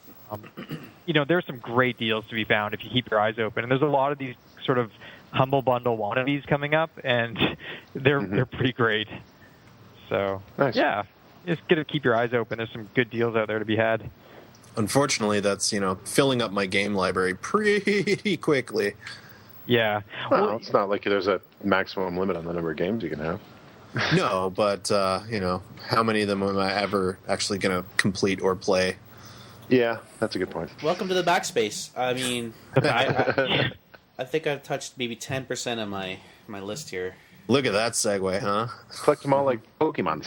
there's some great deals to be found if you keep your eyes open. And there's a lot of these sort of humble bundle wannabes coming up, and they're pretty great. So Nice. yeah, just gotta keep your eyes open. There's some good deals out there to be had. Unfortunately, that's, filling up my game library pretty quickly. Yeah. Well, it's not like there's a maximum limit on the number of games you can have. No, but, how many of them am I ever actually going to complete or play? Yeah, that's a good point. Welcome to the Backspace. I mean, I think I've touched maybe 10% of my list here. Look at that segue, huh? Collect them all like Pokemons.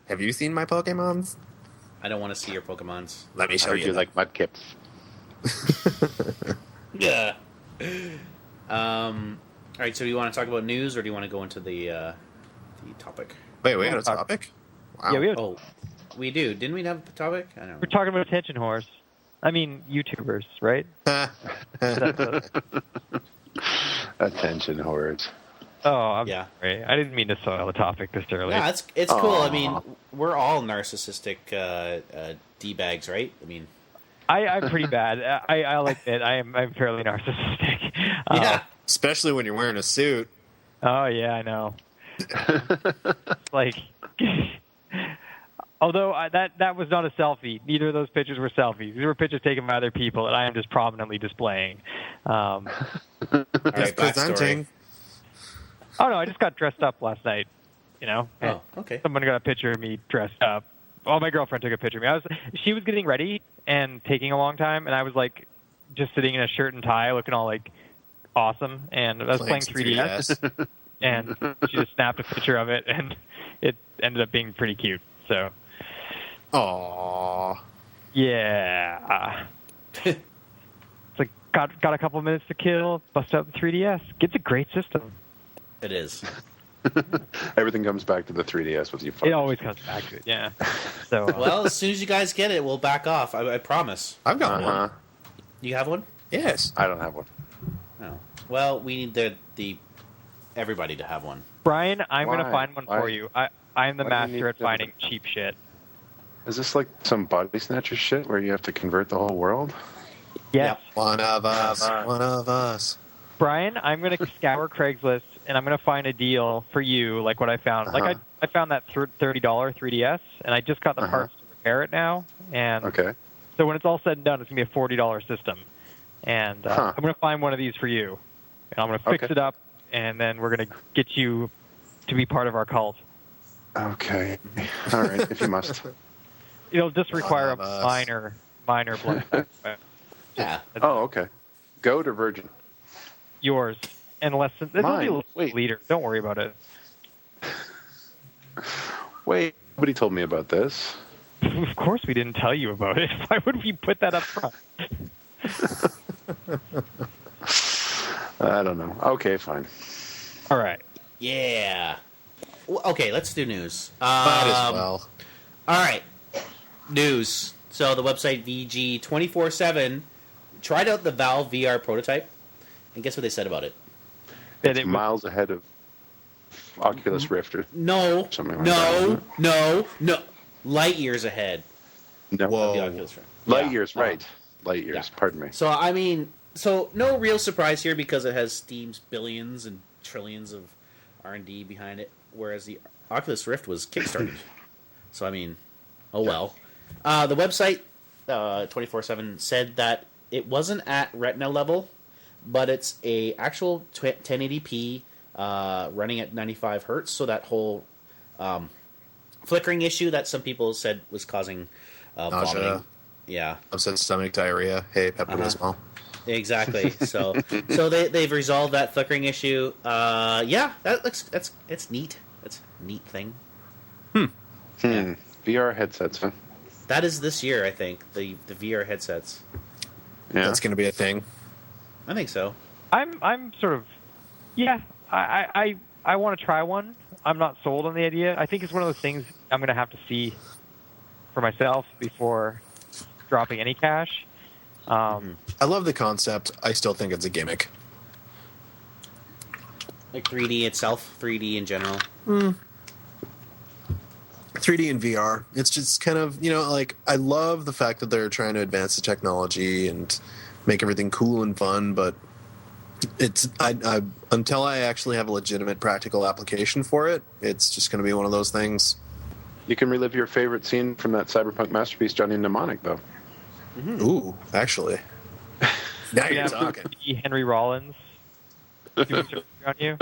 Have you seen my Pokemons? I don't want to see your Pokemons. Let me I show heard you. you like Mudkips. Yeah. All right. So do you want to talk about news, or do you want to go into the topic? Wait, we got a topic? Wow. Yeah, we have, Oh, we do. Didn't we have a topic? I don't know. we're talking about attention whores. I mean, YouTubers, right? Attention hordes. Oh, I'm Yeah. sorry. I didn't mean to soil the topic this early. Yeah, it's cool. I Aw. mean, we're all narcissistic d bags, right? I mean, I'm pretty bad. I'll admit I'm fairly narcissistic. yeah. Especially when you're wearing a suit. Oh yeah, I know. Like, Although that was not a selfie. Neither of those pictures were selfies. These were pictures taken by other people that I am just prominently displaying. All right, Presenting. backstory. Oh no, I just got dressed up last night. Oh, okay. Someone got a picture of me dressed up. Oh, my girlfriend took a picture of me. She was getting ready and taking a long time, and I was like just sitting in a shirt and tie, looking all like awesome. And I was playing 3DS, and she just snapped a picture of it, and it ended up being pretty cute. So, Aww. yeah. It's like got a couple minutes to kill. Bust out the 3DS. It's a great system. It is. Everything comes back to the 3DS with you. It always comes back to it, yeah. So, Well, as soon as you guys get it, we'll back off. I promise. I've got one. You have one? Yes. I don't have one. No. Well, we need the everybody to have one. Brian, I'm Why? going to find one Why? for you. I'm the Why do you need master at to- finding cheap shit. Is this like some body snatcher shit where you have to convert the whole world? Yes. One of us. One of us. Brian, I'm going to scour Craigslist, and I'm going to find a deal for you, like what I found. Like I found that $30 3DS, and I just got the parts to repair it now. And Okay. so when it's all said and done, it's going to be a $40 system. And I'm going to find one of these for you. And I'm going to fix it up, and then we're going to get you to be part of our cult. Okay. All right, if you must. It'll just require a One of us. minor blood. Yeah. Oh, okay. Goat or virgin? Yours. And less than... This will be a Mine. Wait. liter. Don't worry about it. Wait, nobody told me about this. Of course we didn't tell you about it. Why would we put that up front? I don't know. Okay, fine. All right. Yeah. Well, okay, let's do news. Might as well. All right. News. So the website VG247 tried out the Valve VR prototype, and guess what they said about it? That It's it was- miles ahead of Oculus Rift or No, Something like no. Light years ahead no. Whoa. of the Oculus Rift. Light Yeah. years, right. Light years, Yeah. pardon me. So, I mean, no real surprise here because it has Steam's billions and trillions of R&D behind it, whereas the Oculus Rift was kickstarted. So, I mean, oh well. The website, 24/7, said that it wasn't at Retina level, but it's a actual 1080p running at 95 hertz, so that whole flickering issue that some people said was causing Nausea. vomiting. Yeah. Upset stomach, diarrhea. Hey, Pepto as well. Exactly. So they've resolved that flickering issue. Yeah, it's neat. That's a neat thing. Yeah. VR headsets, huh? That is this year, I think. The VR headsets. Yeah. That's going to be a thing. I think so. I'm sort of, yeah. I want to try one. I'm not sold on the idea. I think it's one of those things I'm going to have to see for myself before dropping any cash. I love the concept. I still think it's a gimmick. Like 3D itself, 3D in general. 3D and VR. It's just kind of, like, I love the fact that they're trying to advance the technology and make everything cool and fun, but it's until I actually have a legitimate practical application for it, it's just going to be one of those things. You can relive your favorite scene from that cyberpunk masterpiece, Johnny Mnemonic, though. Ooh, actually. Now you're Yeah, talking. Henry Rollins doing surgery on you.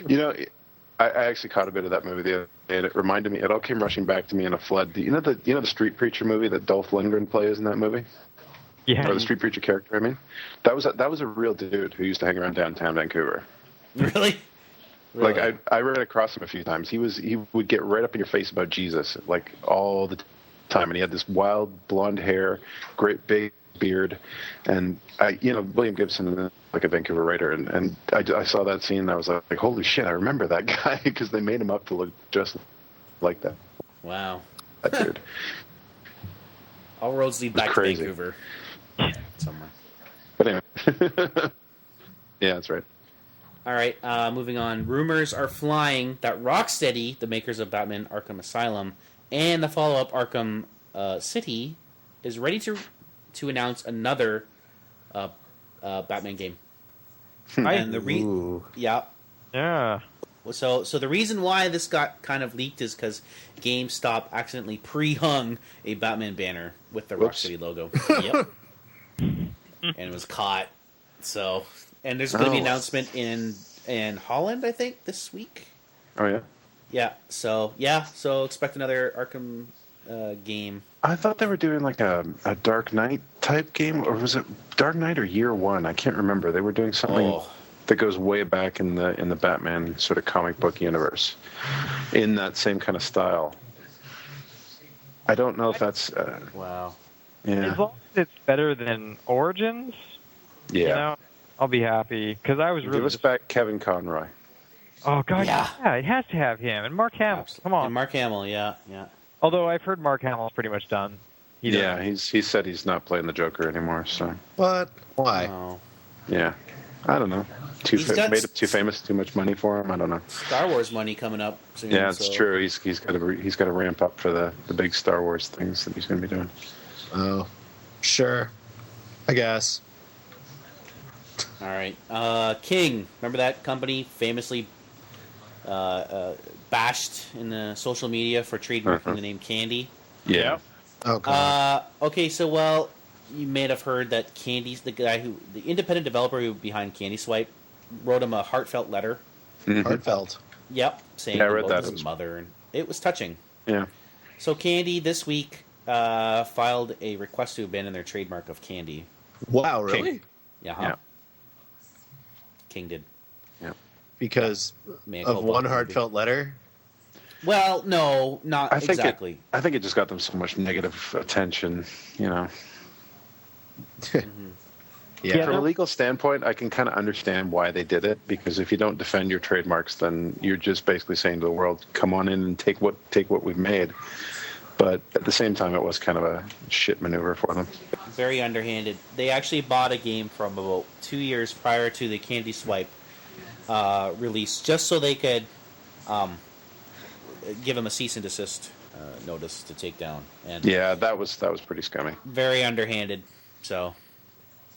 You know, I actually caught a bit of that movie the other day, and it reminded me. It all came rushing back to me in a flood. You know the Street Preacher movie that Dolph Lundgren plays in that movie, Yeah. or the Street Preacher character. I mean, that was a real dude who used to hang around downtown Vancouver. Really? Like I ran across him a few times. He would get right up in your face about Jesus like all the time, and he had this wild blonde hair, great big beard, and William Gibson, like a Vancouver writer, and I saw that scene and I was like holy shit, I remember that guy because they made him up to look just like that. Wow. That dude. All roads lead back to crazy. Vancouver. Somewhere. But anyway, yeah, that's right. All right, moving on. Rumors are flying that Rocksteady, the makers of Batman Arkham Asylum and the follow-up Arkham City, is ready to announce another Batman game. And Ooh. yeah, Yeah. So the reason why this got kind of leaked is because GameStop accidentally pre-hung a Batman banner with the Whoops. Rocksteady logo. Yep. And it was caught. So, and there's going to be an announcement in Holland, I think, this week. Oh yeah. So expect another Arkham game. I thought they were doing like a Dark Knight type game, or was it Dark Knight or Year One? I can't remember. They were doing something that goes way back in the Batman sort of comic book universe, in that same kind of style. I don't know if that's Wow. yeah. As long as it's better than Origins, Yeah. you know, I'll be happy. Because I was really Give us back Kevin Conroy. Oh, God, Yeah. yeah, it has to have him. And Mark Hamill, come on. And Mark Hamill, yeah. Although I've heard Mark Hamill's pretty much done. He said he's not playing the Joker anymore. So What? Why? Oh. yeah, I don't know. He's got Made it too famous, too much money for him. I don't know. Star Wars money coming up soon. Yeah, it's so. true. He's got to ramp up for the big Star Wars things that he's going to be doing. Oh, sure. I guess. All right. King, remember that company famously bashed in the social media for trademarking the name Candy? Yeah. Oh, God. Okay, so you may have heard that Candy's the independent developer behind Candy Swipe wrote him a heartfelt letter. Heartfelt. Yep, saying Yeah, I read about that. his mother, and it was touching. Yeah. So Candy this week filed a request to abandon their trademark of Candy. Wow, really? Yeah. King did. Yeah. Because Mea of culpa, one maybe. heartfelt letter? Well, no, not I think exactly. I think it just got them so much negative attention. You know. Yeah. From a legal standpoint, I can kind of understand why they did it, because if you don't defend your trademarks, then you're just basically saying to the world, "Come on in and take what we've made." But at the same time, it was kind of a shit maneuver for them. Very underhanded. They actually bought a game from about 2 years prior to the Candy Swipe release, just so they could give him a cease and desist notice to take down. And Yeah, that was pretty scummy. very underhanded. So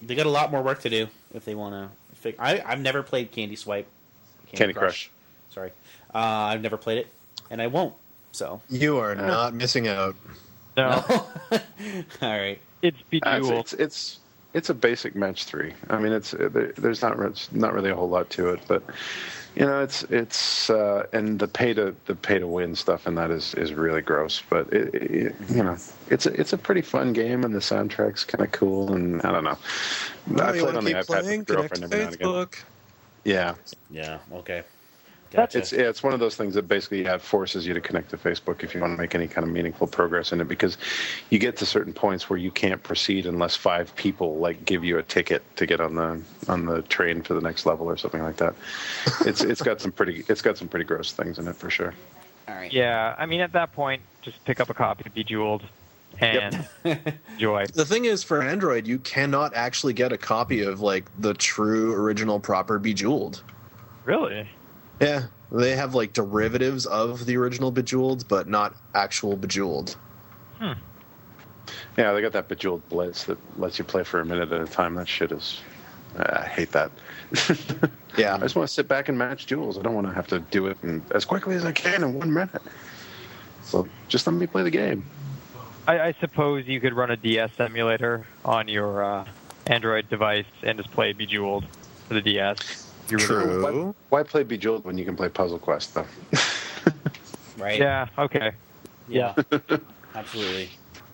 they got a lot more work to do if they want to. I've never played Candy Swipe. Candy Crush. Sorry, I've never played it, and I won't. So You are not missing out. No, all right. it's Bejeweled. It's a basic match 3. I mean, there's not really a whole lot to it, but you know, it's and the pay to win stuff and that is really gross. But you know, it's a pretty fun game, and the soundtrack's kind of cool, and I don't know. I played on the iPad with girlfriend every now and again. Yeah. Yeah. Okay. It's one of those things that basically forces you to connect to Facebook if you want to make any kind of meaningful progress in it, because you get to certain points where you can't proceed unless 5 people give you a ticket to get on the train for the next level or something like that. It's got some pretty gross things in it for sure. All right. Yeah, I mean, at that point, just pick up a copy of Bejeweled and enjoy. The thing is, for Android, you cannot actually get a copy of the true original proper Bejeweled. Really? Yeah, they have derivatives of the original Bejeweled, but not actual Bejeweled. Yeah, they got that Bejeweled Blitz that lets you play for a minute at a time. That shit is... I hate that. Yeah. I just want to sit back and match jewels. I don't want to have to do it as quickly as I can in 1 minute. So just let me play the game. I suppose you could run a DS emulator on your Android device and just play Bejeweled for the DS. True. Why play Bejeweled when you can play Puzzle Quest, though? Right. Yeah, okay. Yeah. Absolutely.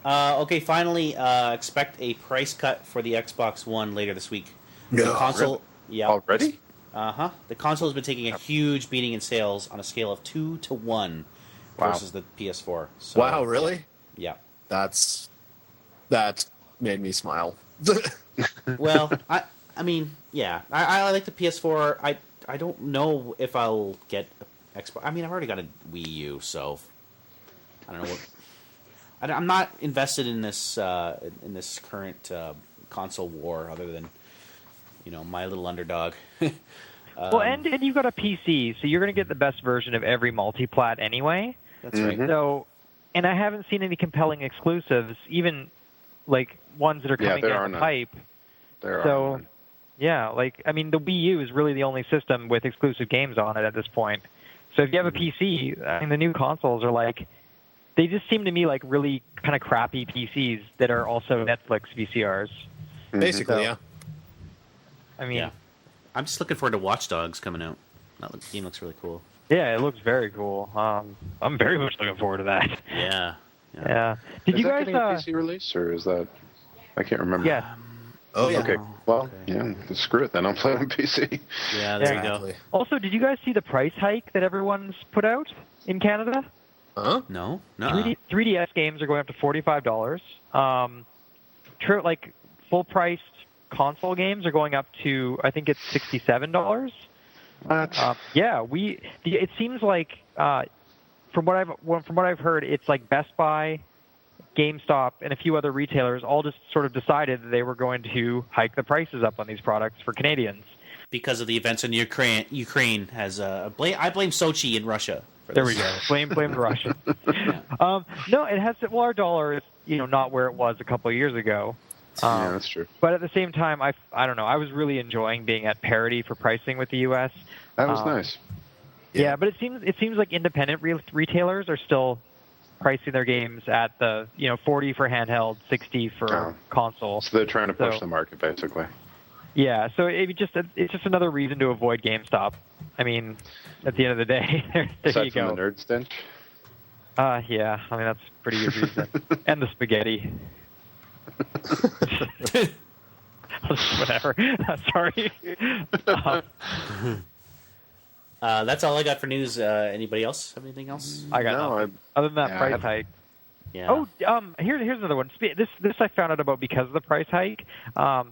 Okay. Finally, expect a price cut for the Xbox One later this week. The No, console. really? Yeah. Already? The console has been taking a huge beating in sales on a scale of 2 to 1 Wow. versus the PS4. So, Wow, really? Yeah. That made me smile. Well, I mean, yeah, I like the PS4. I don't know if I'll get Xbox. I mean, I've already got a Wii U, so I don't know what. I'm not invested in this current console war, other than my little underdog. Well, and you've got a PC, so you're going to get the best version of every multi-plat anyway. That's right. So, and I haven't seen any compelling exclusives, even ones that are coming down the pipe. There So, are none. yeah, I mean, the Wii U is really the only system with exclusive games on it at this point. So if you have a PC, I mean, the new consoles are like, they just seem to me like really kind of crappy PCs that are also Netflix VCRs. Basically, So, yeah. I mean, Yeah. I'm just looking forward to Watch Dogs coming out. That game looks really cool. yeah, it looks very cool. I'm very much looking forward to that. Yeah. Yeah. Did Is you that guys? getting a PC release, or is that? I can't remember. Yeah. Oh, yeah. Okay. Well, Okay. yeah. Screw it then. I'll play on PC. Yeah, there you Exactly. go. Also, did you guys see the price hike that everyone's put out in Canada? Huh? No? No. 3DS games are going up to $45. Like full-priced console games are going up to, I think it's $67. What? Yeah, it seems like from what I've heard, it's like Best Buy, GameStop, and a few other retailers all just sort of decided that they were going to hike the prices up on these products for Canadians. Because of the events in Ukraine has I blame Sochi in Russia. For There this. we go. Blame the Russians. No, it has. Well, our dollar is not where it was a couple of years ago. Yeah, that's true. But at the same time, I don't know. I was really enjoying being at parity for pricing with the U.S. That was nice. Yeah, but it seems like independent retailers are still pricing their games at the $40 for handheld, $60 for console. So they're trying to push the market, basically. Yeah, so it's just another reason to avoid GameStop. I mean, at the end of the day, there Aside you from go. the nerd stench. Yeah, I mean that's a pretty good reason. And the spaghetti. Whatever. Sorry. That's all I got for news. Anybody else have anything else? I got nothing. Other than that yeah, price hike. Yeah. Oh, here's another one. This I found out about because of the price hike. I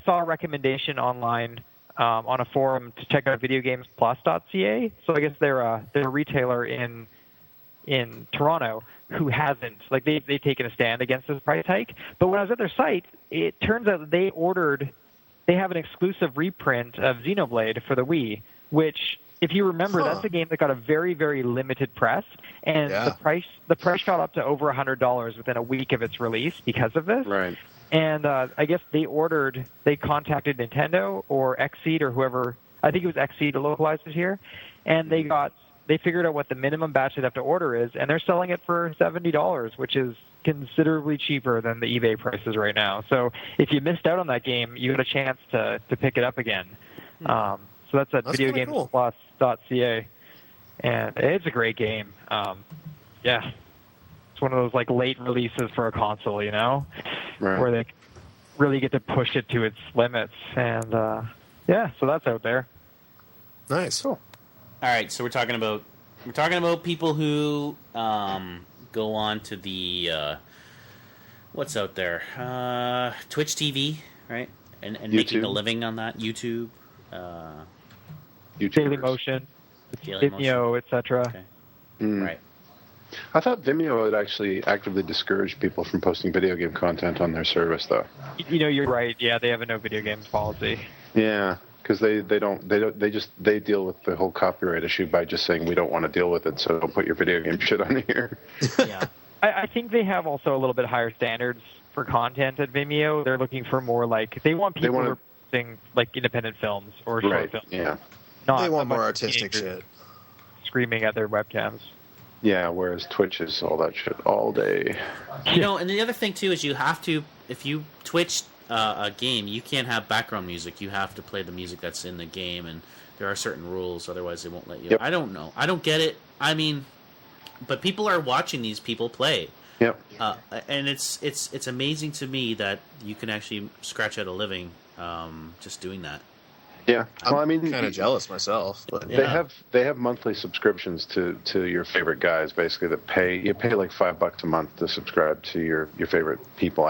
saw a recommendation online on a forum to check out videogamesplus.ca. So I guess they're a retailer in Toronto who hasn't, like, they've taken a stand against this price hike. But when I was at their site, it turns out that they have an exclusive reprint of Xenoblade for the Wii, which, if you remember, that's a game that got a very, very limited press, and the price shot up to over $100 within a week of its release because of this. Right. And I guess they contacted Nintendo or Xseed or whoever, I think it was Xseed that localized it here, and they figured out what the minimum batch they'd have to order is, and they're selling it for $70, which is considerably cheaper than the eBay prices right now. So if you missed out on that game, you got a chance to pick it up again. So that's at videogamesplus.ca, and it's a great game. Yeah, it's one of those like late releases for a console, Right. where they really get to push it to its limits. And so that's out there. Nice. Cool. All right, so we're talking about people who go on to the what's out there, Twitch TV, right, and making a living on that, YouTube, Daily Motion, Vimeo, etc. Okay. Right. I thought Vimeo would actually actively discourage people from posting video game content on their service, though. You're right. Yeah, they have a no video games policy. Yeah, because they deal with the whole copyright issue by just saying we don't want to deal with it, so don't put your video game shit on here. Yeah. I think they have also a little bit higher standards for content at Vimeo. They're looking for more they want people who are posting like independent films or short films. Yeah. They want more artistic shit. Screaming at their webcams. Yeah, whereas Twitch is all that shit all day. And the other thing too is you have to, if you Twitch a game, you can't have background music. You have to play the music that's in the game, and there are certain rules. Otherwise, they won't let you. Yep. I don't know. I don't get it. I mean, but people are watching these people play. Yep. And it's amazing to me that you can actually scratch out a living just doing that. Yeah. Well, I mean, kind of jealous myself, but they have monthly subscriptions to your favorite guys, basically, that you pay like $5 a month to subscribe to your favorite people.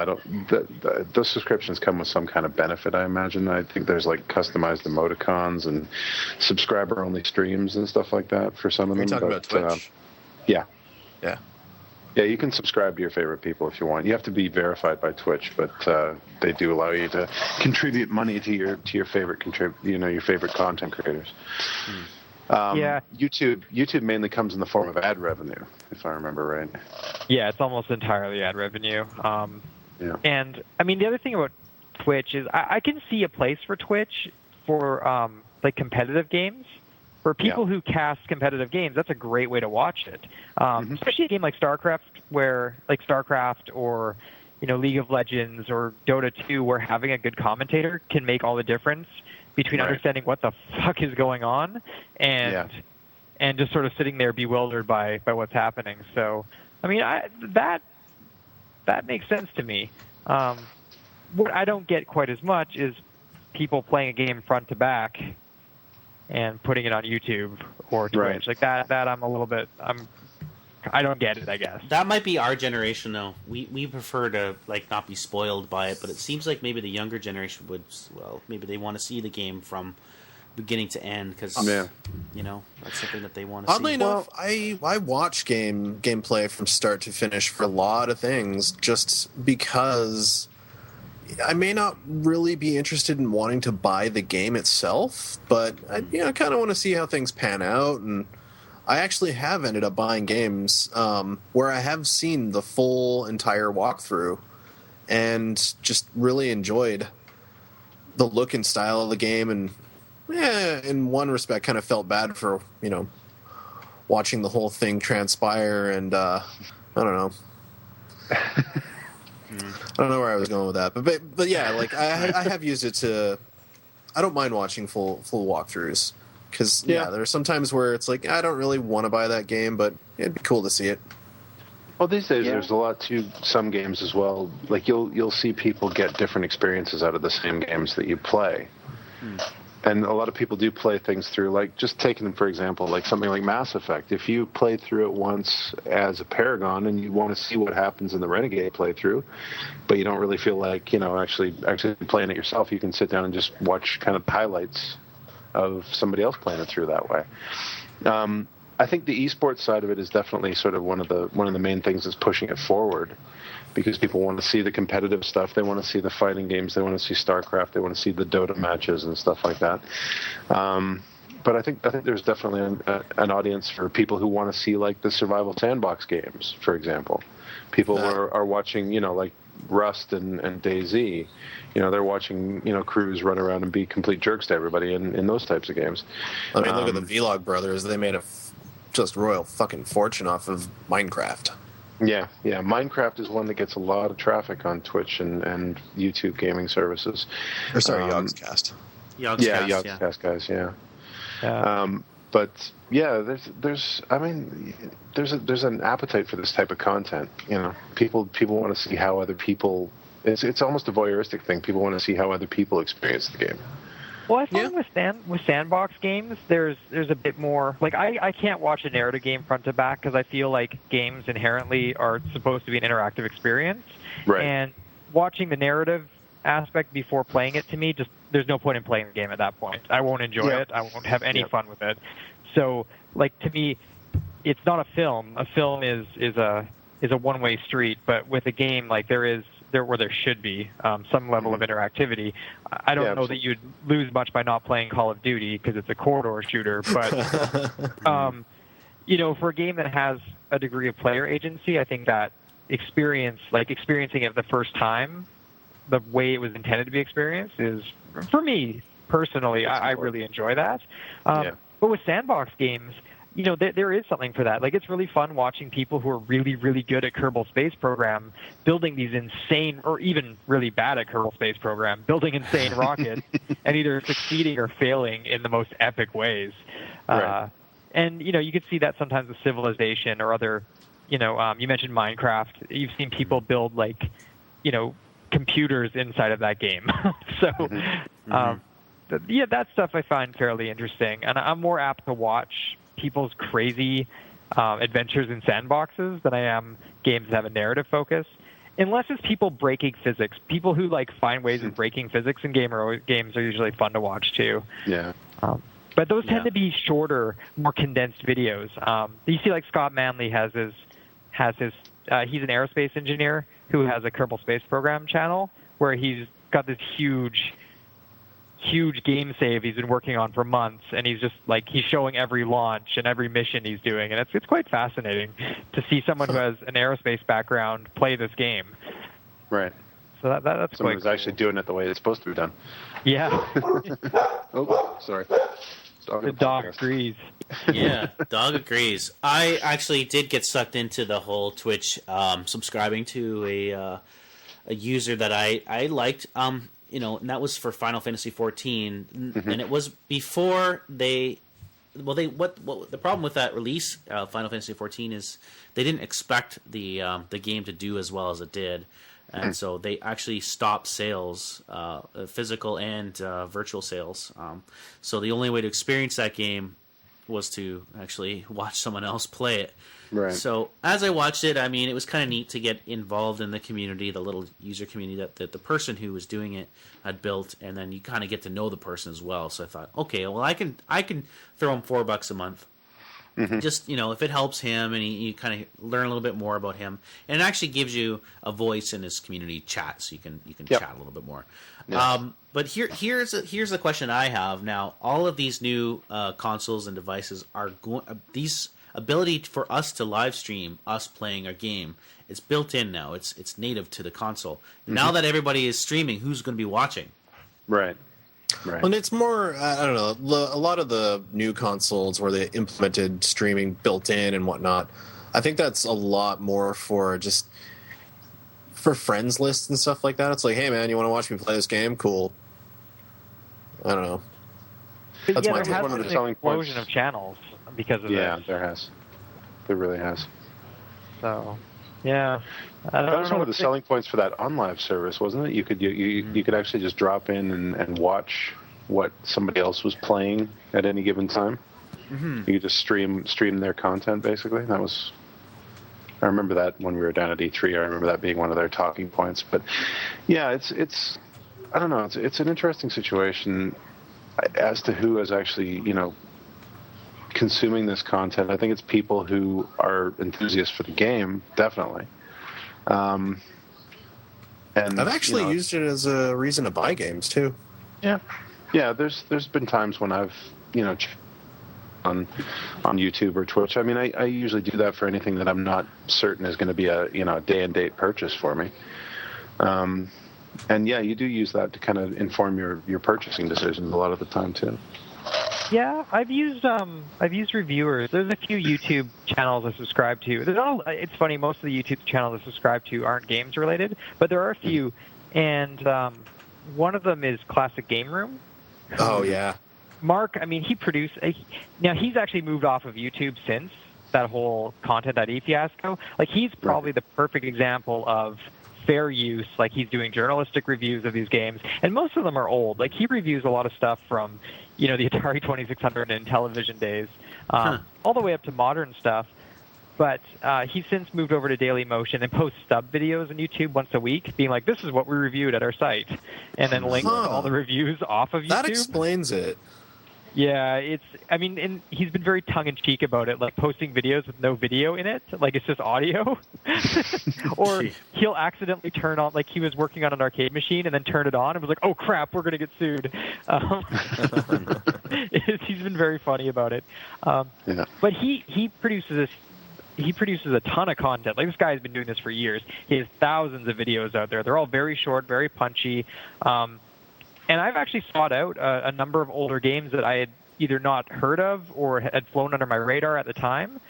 Those subscriptions come with some kind of benefit, I imagine. I think there's like customized emoticons and subscriber only streams and stuff like that for some of them. You're talking about Twitch? Yeah. Yeah. Yeah, you can subscribe to your favorite people if you want. You have to be verified by Twitch, but they do allow you to contribute money to your favorite your favorite content creators. YouTube mainly comes in the form of ad revenue, if I remember right. Yeah, it's almost entirely ad revenue. Yeah. And I mean, the other thing about Twitch is I can see a place for Twitch for like competitive games, for people who cast competitive games, that's a great way to watch it. Especially a game like StarCraft, or League of Legends or Dota 2, where having a good commentator can make all the difference between understanding what the fuck is going on and just sort of sitting there bewildered by what's happening. So, I mean, that makes sense to me. What I don't get quite as much is people playing a game front to back and putting it on YouTube or Twitch. Like that I'm a little bit, I don't get it, I guess. That might be our generation, though. We prefer to not be spoiled by it, but it seems like maybe the younger generation would. Well, maybe they want to see the game from beginning to end because that's something that they want to see. Oddly enough, I watch gameplay from start to finish for a lot of things, just because I may not really be interested in wanting to buy the game itself, but I kind of want to see how things pan out. And I actually have ended up buying games where I have seen the full entire walkthrough and just really enjoyed the look and style of the game, and in one respect kind of felt bad for watching the whole thing transpire, and I don't know. I don't know where I was going with that, but yeah, I have used it to. I don't mind watching full walkthroughs because there are some times where it's like I don't really want to buy that game, but it'd be cool to see it. Well, these days there's a lot to some games as well. Like you'll see people get different experiences out of the same games that you play. And a lot of people do play things through, like just taking them, for example, like something like Mass Effect. If you play through it once as a Paragon and you want to see what happens in the Renegade playthrough, but you don't really feel like, actually playing it yourself, you can sit down and just watch kind of highlights of somebody else playing it through that way. I think the esports side of it is definitely sort of one of the main things that's pushing it forward, because people want to see the competitive stuff. They want to see the fighting games. They want to see StarCraft. They want to see the Dota matches and stuff like that. But I think there's definitely an audience for people who want to see like the survival sandbox games, for example. People are watching, like Rust and DayZ. They're watching, crews run around and be complete jerks to everybody in those types of games. I mean, look at the Vlog brothers. They made a just royal fucking fortune off of Minecraft. Yeah. Minecraft is one that gets a lot of traffic on Twitch and YouTube gaming services. Or sorry, Yogscast. Yogscast guys. But there's an appetite for this type of content. People want to see how other people. It's almost a voyeuristic thing. People want to see how other people experience the game. Well, I find with sandbox games, there's a bit more. Like, I can't watch a narrative game front to back because I feel like games inherently are supposed to be an interactive experience. Right. And watching the narrative aspect before playing it, to me, just there's no point in playing the game at that point. I won't enjoy it. I won't have any fun with it. So, to me, it's not a film. A film is a one-way street. But with a game, there should be some level of interactivity. I don't know that you'd lose much by not playing Call of Duty because it's a corridor shooter, but for a game that has a degree of player agency, I think that experiencing it the first time, the way it was intended to be experienced, is, for me personally, I really enjoy that. But with sandbox games, there is something for that. It's really fun watching people who are really, really good at Kerbal Space Program building these insane, or even really bad at Kerbal Space Program, building insane rockets and either succeeding or failing in the most epic ways. Right. And, you could see that sometimes with Civilization or other, you mentioned Minecraft. You've seen people build, computers inside of that game. So, that stuff I find fairly interesting. And I'm more apt to watch people's crazy adventures in sandboxes than I am games that have a narrative focus. Unless it's people breaking physics. People who find ways of breaking physics in games are usually fun to watch too. Yeah. But those tend to be shorter, more condensed videos. You see, Scott Manley has his he's an aerospace engineer who has a Kerbal Space Program channel where he's got this huge game save he's been working on for months, and he's just he's showing every launch and every mission he's doing, and it's quite fascinating to see someone who has an aerospace background play this game. Right. So that's someone quite who's cool. actually doing it the way it's supposed to be done. Yeah. Oh, sorry. The dog agrees. Yeah, dog agrees. I actually did get sucked into the whole Twitch, subscribing to a user that I liked. And that was for Final Fantasy 14, and it was before they. Well, what the problem with that release, Final Fantasy 14, is they didn't expect the game to do as well as it did, and so they actually stopped sales, physical and virtual sales. So the only way to experience that game was to actually watch someone else play it. Right. So as I watched it, I mean, it was kind of neat to get involved in the community, the little user community that the person who was doing it had built, and then you kind of get to know the person as well. So I thought, okay, well, I can throw him $4 a month. Just, if it helps him and you kind of learn a little bit more about him, and it actually gives you a voice in his community chat, so you can chat a little bit more. Yes. But here's the question I have now. All of these new consoles and devices are going these ability for us to live stream us playing our game. It's built in now. It's native to the console. Now that everybody is streaming, who's going to be watching? Right. Right. And it's more, I don't know, a lot of the new consoles where they implemented streaming built in and whatnot, I think that's a lot more for just for friends lists and stuff like that. It's like, hey man, you want to watch me play this game? Cool. I don't know. But That's yeah, my there has one of been the an selling explosion points. of channels because of Yeah, this. there has. There really has. So, yeah. That was one of the selling points for that OnLive service, wasn't it? You could actually just drop in and watch what somebody else was playing at any given time. You could just stream their content, basically. I remember that when we were down at E3. I remember that being one of their talking points. But yeah, it's I don't know. It's an interesting situation as to who is actually consuming this content. I think it's people who are enthusiasts for the game, definitely. And I've actually used it as a reason to buy games too. Yeah. There's been times when I've on YouTube or Twitch. I mean, I usually do that for anything that I'm not certain is going to be a day and date purchase for me. And yeah, you do use that to kind of inform your purchasing decisions a lot of the time too. Yeah, I've used reviewers. There's a few YouTube channels I subscribe to. It's funny, most of the YouTube channels I subscribe to aren't games related, but there are a few, and one of them is Classic Game Room. Oh yeah, Mark. I mean, he produced. Now he's actually moved off of YouTube since that whole Content.e fiasco. Like he's probably the perfect example of fair use. Like he's doing journalistic reviews of these games, and most of them are old. Like he reviews a lot of stuff from the Atari 2600 and Intellivision days, all the way up to modern stuff. But he's since moved over to Daily Motion and posts stub videos on YouTube once a week, being like, "This is what we reviewed at our site," and then links to all the reviews off of YouTube. That explains it. Yeah, and he's been very tongue-in-cheek about it, like posting videos with no video in it, like it's just audio. Or he'll accidentally turn on, like he was working on an arcade machine and then turn it on and was like, oh crap, we're going to get sued. He's been very funny about it. But he produces a ton of content. Like this guy's been doing this for years. He has thousands of videos out there. They're all very short, very punchy. And I've actually sought out a number of older games that I had either not heard of or had flown under my radar at the time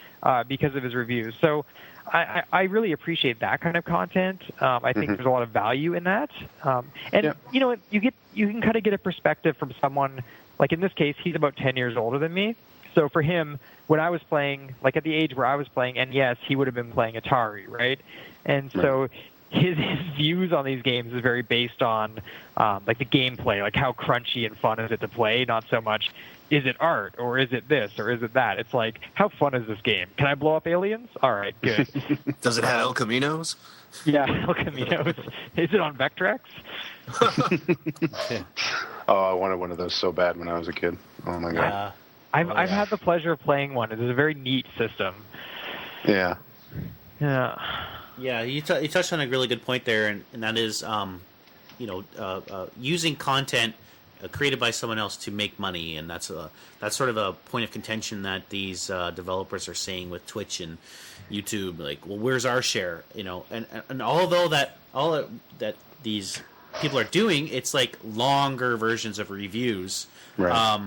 because of his reviews. So I really appreciate that kind of content. I think there's a lot of value in that. You can kind of get a perspective from someone, like in this case, he's about 10 years older than me. So for him, when I was playing, like at the age where I was playing, and yes, he would have been playing Atari, right? And so his views on these games is very based on like the gameplay, like how crunchy and fun is it to play, not so much is it art or is it this or is it that. It's like, how fun is this game? Can I blow up aliens? All right, good. Does it have El Caminos? Yeah, El Caminos. Is it on Vectrex? Oh, I wanted one of those so bad when I was a kid. Oh my god. I've had the pleasure of playing one. It is a very neat system. Yeah. Yeah, you touched on a really good point there, and that is, using content created by someone else to make money, and that's sort of a point of contention that these developers are saying with Twitch and YouTube. Like, well, where's our share? And although all that these people are doing, it's like longer versions of reviews. Right.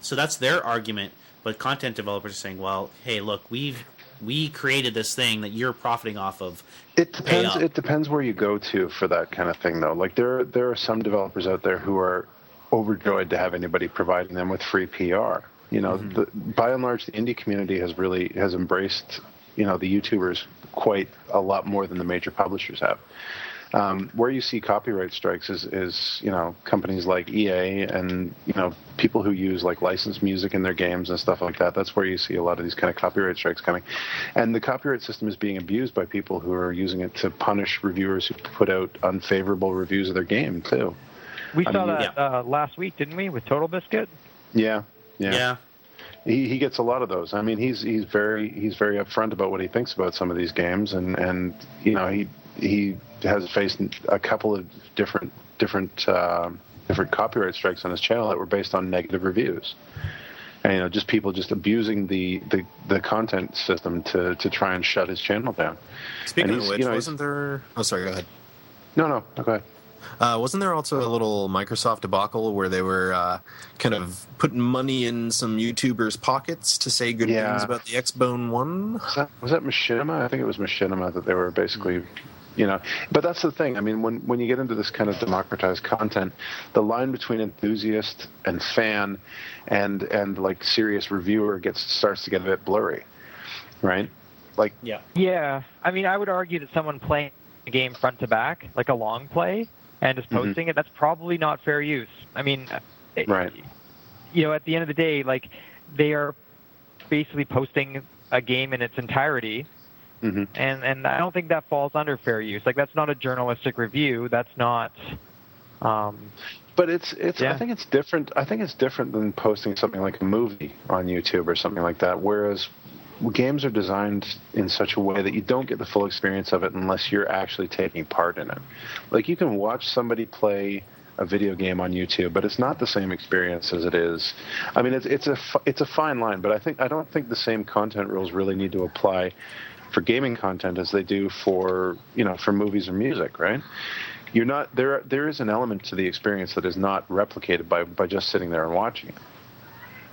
So that's their argument. But content developers are saying, well, hey, look, we created this thing that you're profiting off of. It depends. It depends where you go to for that kind of thing, though. Like there are some developers out there who are overjoyed to have anybody providing them with free PR. By and large, the indie community has embraced the YouTubers quite a lot more than the major publishers have. Where you see copyright strikes is companies like EA and people who use like licensed music in their games and stuff like that. That's where you see a lot of these kind of copyright strikes coming, and the copyright system is being abused by people who are using it to punish reviewers who put out unfavorable reviews of their game too. We saw that last week, didn't we, with Total Biscuit? Yeah. He gets a lot of those. I mean, he's very upfront about what he thinks about some of these games, and he has faced a couple of different copyright strikes on his channel that were based on negative reviews, and just people just abusing the content system to try and shut his channel down. Speaking of which, wasn't there? Oh, sorry. Go ahead. No, go ahead. Wasn't there also a little Microsoft debacle where they were kind of putting money in some YouTubers' pockets to say good things about the Xbone One? Was that Machinima? I think it was Machinima that they were basically, But that's the thing. I mean, when you get into this kind of democratized content, the line between enthusiast and fan and like serious reviewer starts to get a bit blurry, right? Like Yeah. I mean, I would argue that someone playing a game front to back, like a long play, and just posting it, that's probably not fair use. I mean, right. At the end of the day, like, they are basically posting a game in its entirety, and I don't think that falls under fair use. Like, that's not a journalistic review. That's not. But it's. I think it's different. I think it's different than posting something like a movie on YouTube or something like that. Whereas games are designed in such a way that you don't get the full experience of it unless you're actually taking part in it. Like, you can watch somebody play a video game on YouTube, but it's not the same experience as it is. I mean, it's a fine line, but I don't think the same content rules really need to apply for gaming content as they do for movies or music, right? You're not there is an element to the experience that is not replicated by just sitting there and watching it.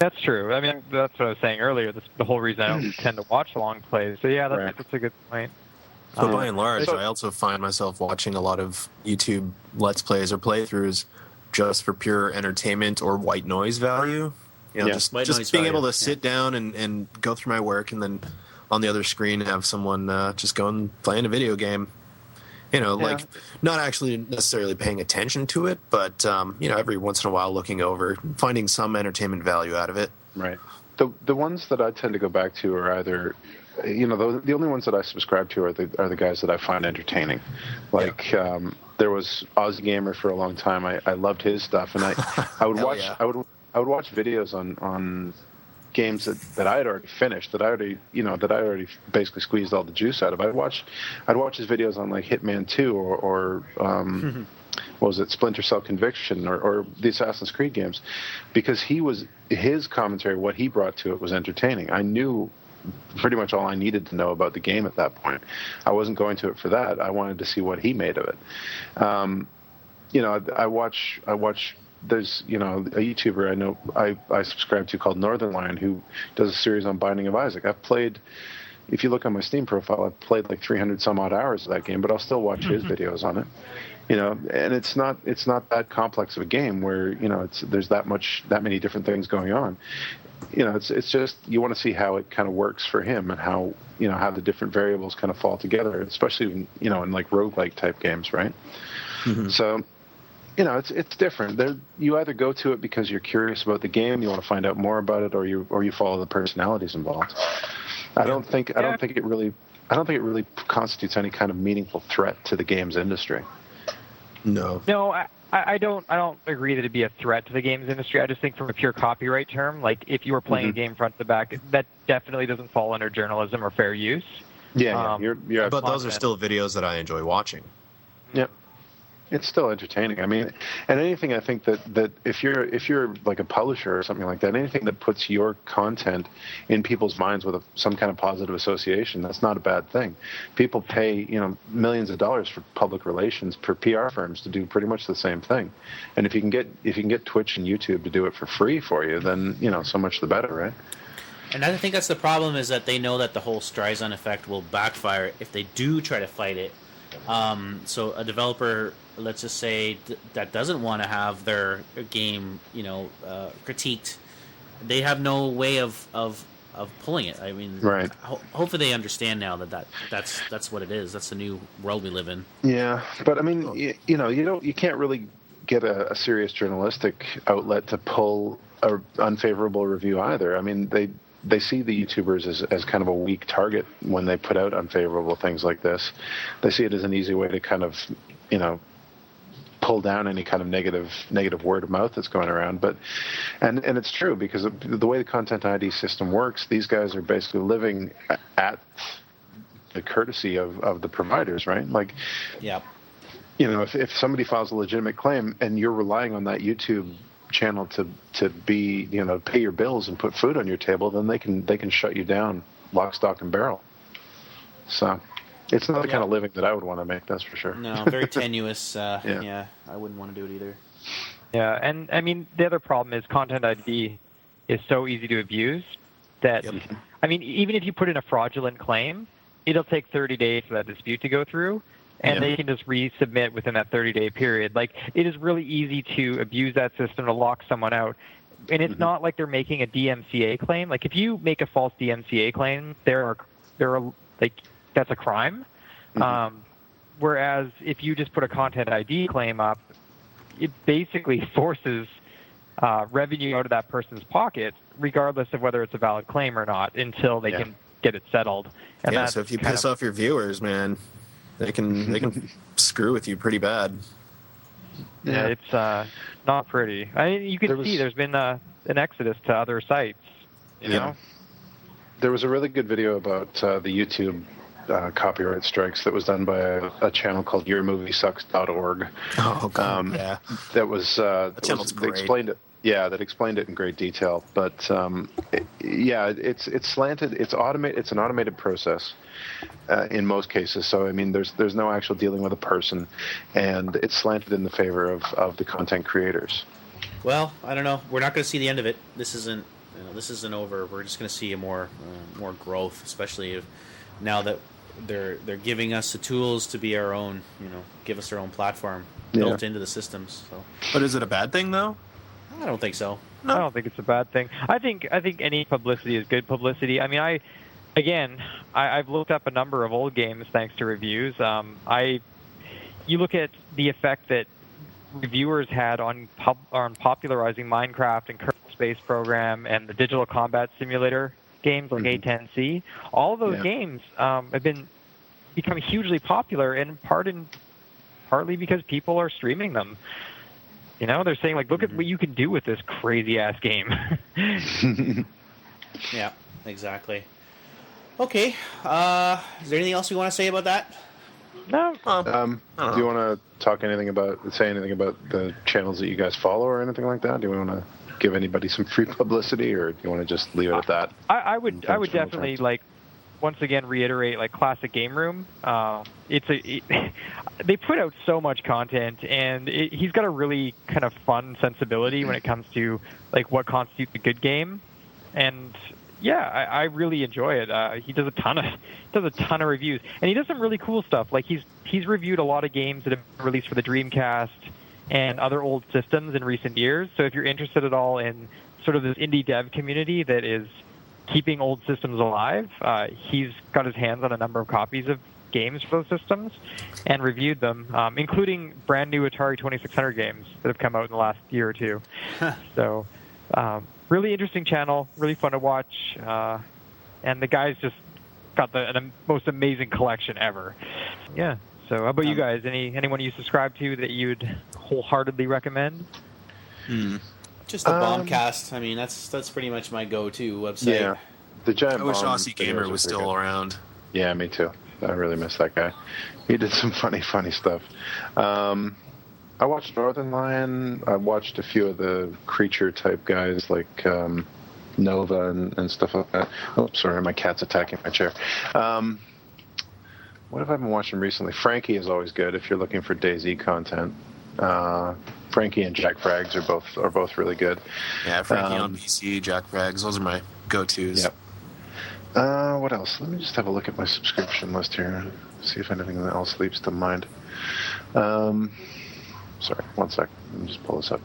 That's true. I mean, that's what I was saying earlier. That's the whole reason I don't tend to watch long plays. So, yeah, that's a good point. But by and large, I also find myself watching a lot of YouTube Let's Plays or playthroughs just for pure entertainment or white noise value. Just being able to sit down and go through my work, and then on the other screen have someone just go and play in a video game. Like, not actually necessarily paying attention to it, but, every once in a while looking over, finding some entertainment value out of it. Right. The ones that I tend to go back to are either, the only ones that I subscribe to are the guys that I find entertaining. Like, there was Aussie Gamer for a long time. I loved his stuff, and I would watch I would watch videos on games that I had already finished, that I already basically squeezed all the juice out of. I'd watch his videos on like Hitman 2 or what was it, Splinter Cell Conviction or the Assassin's Creed games, because his commentary, what he brought to it was entertaining. I knew pretty much all I needed to know about the game at that point. I wasn't going to it for that. I wanted to see what he made of it. I watch. There's a YouTuber I know I subscribe to called Northern Lion, who does a series on Binding of Isaac. I've played, if you look on my Steam profile, I've played like 300 some odd hours of that game, but I'll still watch his videos on it. And it's not that complex of a game where there's that many different things going on. It's just you want to see how it kind of works for him and how how the different variables kind of fall together, especially in like roguelike type games, right? So. It's different. You either go to it because you're curious about the game, you want to find out more about it, or you follow the personalities involved. I don't think it really constitutes any kind of meaningful threat to the games industry. No, I don't agree that it'd be a threat to the games industry. I just think from a pure copyright term, like if you were playing a game front to back, that definitely doesn't fall under journalism or fair use. Yeah, you're but those are still videos that I enjoy watching. Yep. It's still entertaining. I mean, and anything I think that if you're like a publisher or something like that, anything that puts your content in people's minds with some kind of positive association, that's not a bad thing. People pay millions of dollars for public relations, for PR firms to do pretty much the same thing. And if you can get Twitch and YouTube to do it for free for you, then so much the better, right? And I think that's the problem, is that they know that the whole Streisand effect will backfire if they do try to fight it. So a developer, let's just say, that doesn't want to have their game, critiqued, they have no way of pulling it. I mean, right. Hopefully they understand now that's what it is. That's the new world we live in. Yeah, but I mean, you can't really get a serious journalistic outlet to pull an unfavorable review either. I mean, they see the YouTubers as kind of a weak target when they put out unfavorable things like this. They see it as an easy way to kind of, pull down any kind of negative word of mouth that's going around. But and it's true, because the way the Content ID system works, these guys are basically living at the courtesy of the providers, right? Like, yeah, if somebody files a legitimate claim and you're relying on that YouTube channel to be pay your bills and put food on your table, then they can shut you down lock, stock, and barrel. So it's not the kind of living that I would want to make, that's for sure. No, very tenuous. Yeah, I wouldn't want to do it either. Yeah, and I mean, the other problem is Content ID is so easy to abuse that, I mean, even if you put in a fraudulent claim, it'll take 30 days for that dispute to go through. And they can just resubmit within that 30-day period. Like, it is really easy to abuse that system to lock someone out. And it's not like they're making a DMCA claim. Like, if you make a false DMCA claim, that's a crime. Whereas if you just put a Content ID claim up, it basically forces revenue out of that person's pocket, regardless of whether it's a valid claim or not, until they can get it settled. And so if you piss off your viewers, man, they can screw with you pretty bad. Yeah, it's not pretty. I mean, you can see there's been an exodus to other sites. You know? There was a really good video about the YouTube copyright strikes that was done by a channel called YourMovieSucks.org. Oh God, yeah. That was that channel's great. Explained it. Yeah, that explained it in great detail. But it's slanted. It's automated. It's an automated process in most cases. So I mean, there's no actual dealing with a person, and it's slanted in the favor of the content creators. Well, I don't know. We're not going to see the end of it. This isn't over. We're just going to see more growth, especially if now that they're giving us the tools to be our own. Give us our own platform built into the systems. So. But is it a bad thing though? I don't think so. No. I don't think it's a bad thing. I think any publicity is good publicity. I mean, I've looked up a number of old games thanks to reviews. You look at the effect that reviewers had on popularizing Minecraft and Kerbal Space Program and the digital combat simulator games like A10C. All of those games have become hugely popular, and partly because people are streaming them. They're saying, like, look at what you can do with this crazy-ass game. Yeah, exactly. Okay. Is there anything else you want to say about that? No. Do you want to say anything about the channels that you guys follow or anything like that? Do you want to give anybody some free publicity, or do you want to just leave it at that? I would definitely, like, once again reiterate, like, Classic Game Room. They put out so much content, and he's got a really kind of fun sensibility when it comes to, like, what constitutes a good game. And yeah, I really enjoy it. He does a ton of reviews, and he does some really cool stuff. Like, he's reviewed a lot of games that have been released for the Dreamcast and other old systems in recent years. So if you're interested at all in sort of this indie dev community that is keeping old systems alive, he's got his hands on a number of copies of games for those systems and reviewed them, including brand new Atari 2600 games that have come out in the last year or two. So really interesting channel, really fun to watch, and the guy's just got the most amazing collection ever. Yeah. So how about you guys? Anyone you subscribe to that you'd wholeheartedly recommend? Just the Bombcast. I mean, that's pretty much my go-to website. Yeah, the Giant I wish Bomb Aussie Gamer was still around. Yeah, me too. I really miss that guy. He did some funny stuff. I watched Northern Lion. I watched a few of the creature type guys like Nova and stuff like that. Oh, sorry, my cat's attacking my chair. What have I been watching recently? Frankie is always good if you're looking for DayZ content. Frankie and Jack Frags are both really good. Yeah, Frankie on PC, Jack Frags, those are my go-tos. Yep. What else? Let me just have a look at my subscription list here. See if anything else leaps to mind. Sorry, one sec. Let me just pull this up.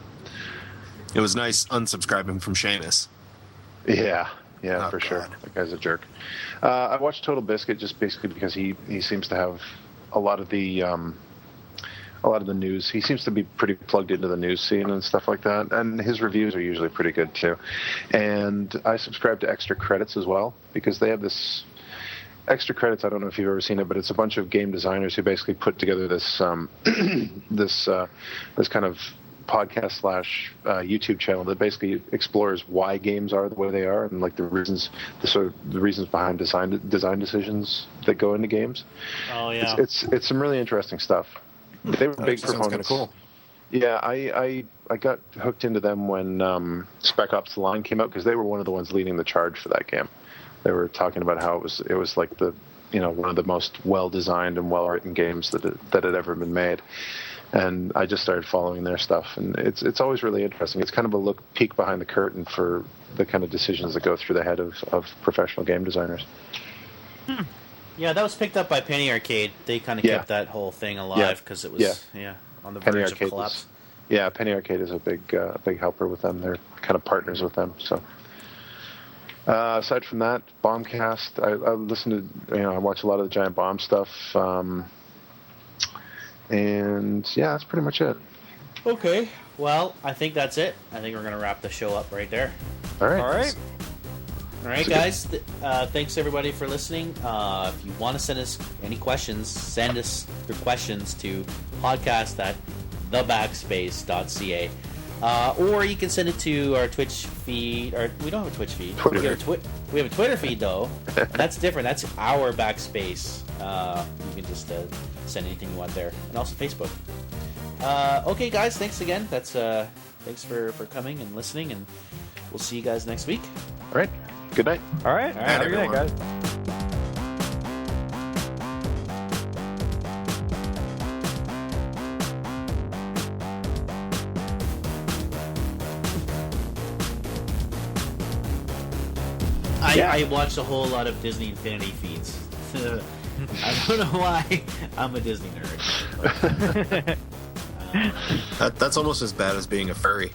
It was nice unsubscribing from Seamus. Yeah, Oh, for sure. God. That guy's a jerk. I watched Total Biscuit just basically because he seems to have a lot of the news. He seems to be pretty plugged into the news scene and stuff like that. And his reviews are usually pretty good too. And I subscribe to Extra Credits as well because they have this Extra Credits. I don't know if you've ever seen it, but it's a bunch of game designers who basically put together this this kind of podcast / YouTube channel that basically explores why games are the way they are and like the reasons behind design decisions that go into games. Oh yeah, it's some really interesting stuff. They were big proponents. Kind of cool. Yeah, I got hooked into them when Spec Ops: The Line came out because they were one of the ones leading the charge for that game. They were talking about how it was like the one of the most well designed and well written games that had ever been made. And I just started following their stuff, and it's always really interesting. It's kind of a peek behind the curtain for the kind of decisions that go through the head of professional game designers. Yeah, that was picked up by Penny Arcade. They kind of kept that whole thing alive because it was on the verge of collapse. Penny Arcade is a big helper with them. They're kind of partners with them. So aside from that, Bombcast, I listen to I watch a lot of the Giant Bomb stuff. And yeah, that's pretty much it. Okay, well, I think that's it. I think we're going to wrap the show up right there. All right, guys. Thanks everybody for listening. If you want to send us any questions, send us your questions to podcast@thebackspace.ca. Or you can send it to our Twitch feed. Or we don't have a Twitch feed. Twitter. We have a Twitter feed though, and that's different. That's our Backspace. You can just send anything you want there, and also Facebook. Okay, guys, thanks again. Thanks for coming and listening, and we'll see you guys next week. All right. Good night. All right. Have a good night, guys. I watched a whole lot of Disney Infinity feeds. I don't know why I'm a Disney nerd. That's almost as bad as being a furry.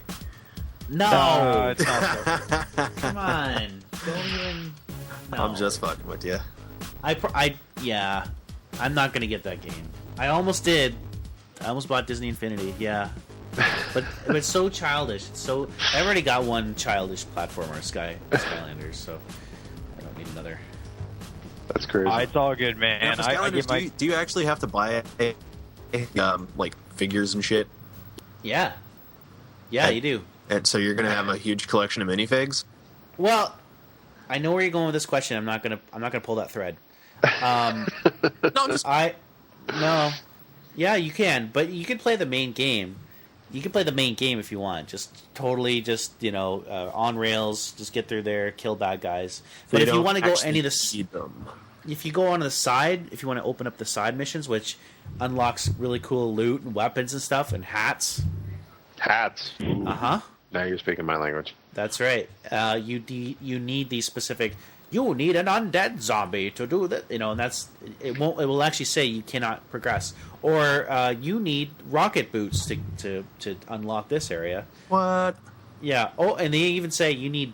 No, it's not. come on, don't even. No. I'm just fucking with you. Yeah, I'm not gonna get that game. I almost did. I almost bought Disney Infinity. Yeah, but it's so childish. I already got one childish platformer, Skylanders, so I don't need another. That's crazy. It's all good, man. Yeah, for Skylanders, do you actually have to buy like figures and shit? Yeah, you do. And so you're gonna have a huge collection of minifigs? Well, I know where you're going with this question. I'm not gonna pull that thread. No. Yeah, you can, but you can play the main game. You can play the main game if you want. Just totally, on rails. Just get through there, kill bad guys. But if you want to go any of the, if you go on the side, if you want to open up the side missions, which unlocks really cool loot and weapons and stuff and hats. Hats. Uh-huh. Now you're speaking my language. That's right. You need these specific. You need an undead zombie to do that. And it will actually say you cannot progress, or you need rocket boots to unlock this area. What? Yeah. Oh, and they even say you need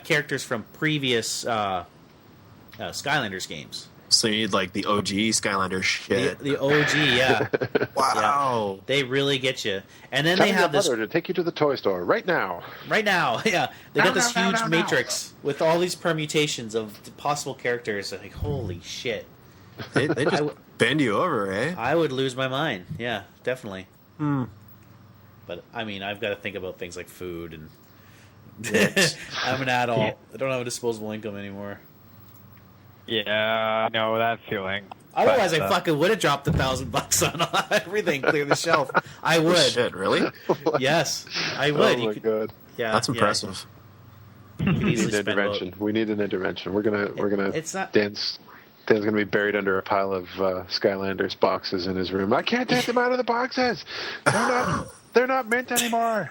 characters from previous Skylanders games. So you need like the OG Skylander shit. The OG, yeah. Wow. Yeah. They really get you. And then Tell they have your this mother to take you to the toy store right now. Right now, yeah. They got this huge matrix with all these permutations of possible characters. Like, holy shit. They just bend you over, eh? I would lose my mind. Yeah, definitely. But, I mean, I've got to think about things like food and... I'm an adult. I don't have a disposable income anymore. Yeah, I know that feeling. Otherwise, I fucking would have dropped $1,000 on everything, clear the shelf. I would. Shit, really? Yes, I would. Oh my god, Yeah, That's impressive. You could we need easily an spend intervention. We need an intervention. We're gonna. It's not. Dan's gonna be buried under a pile of Skylanders boxes in his room. I can't take them out of the boxes. They're not mint anymore.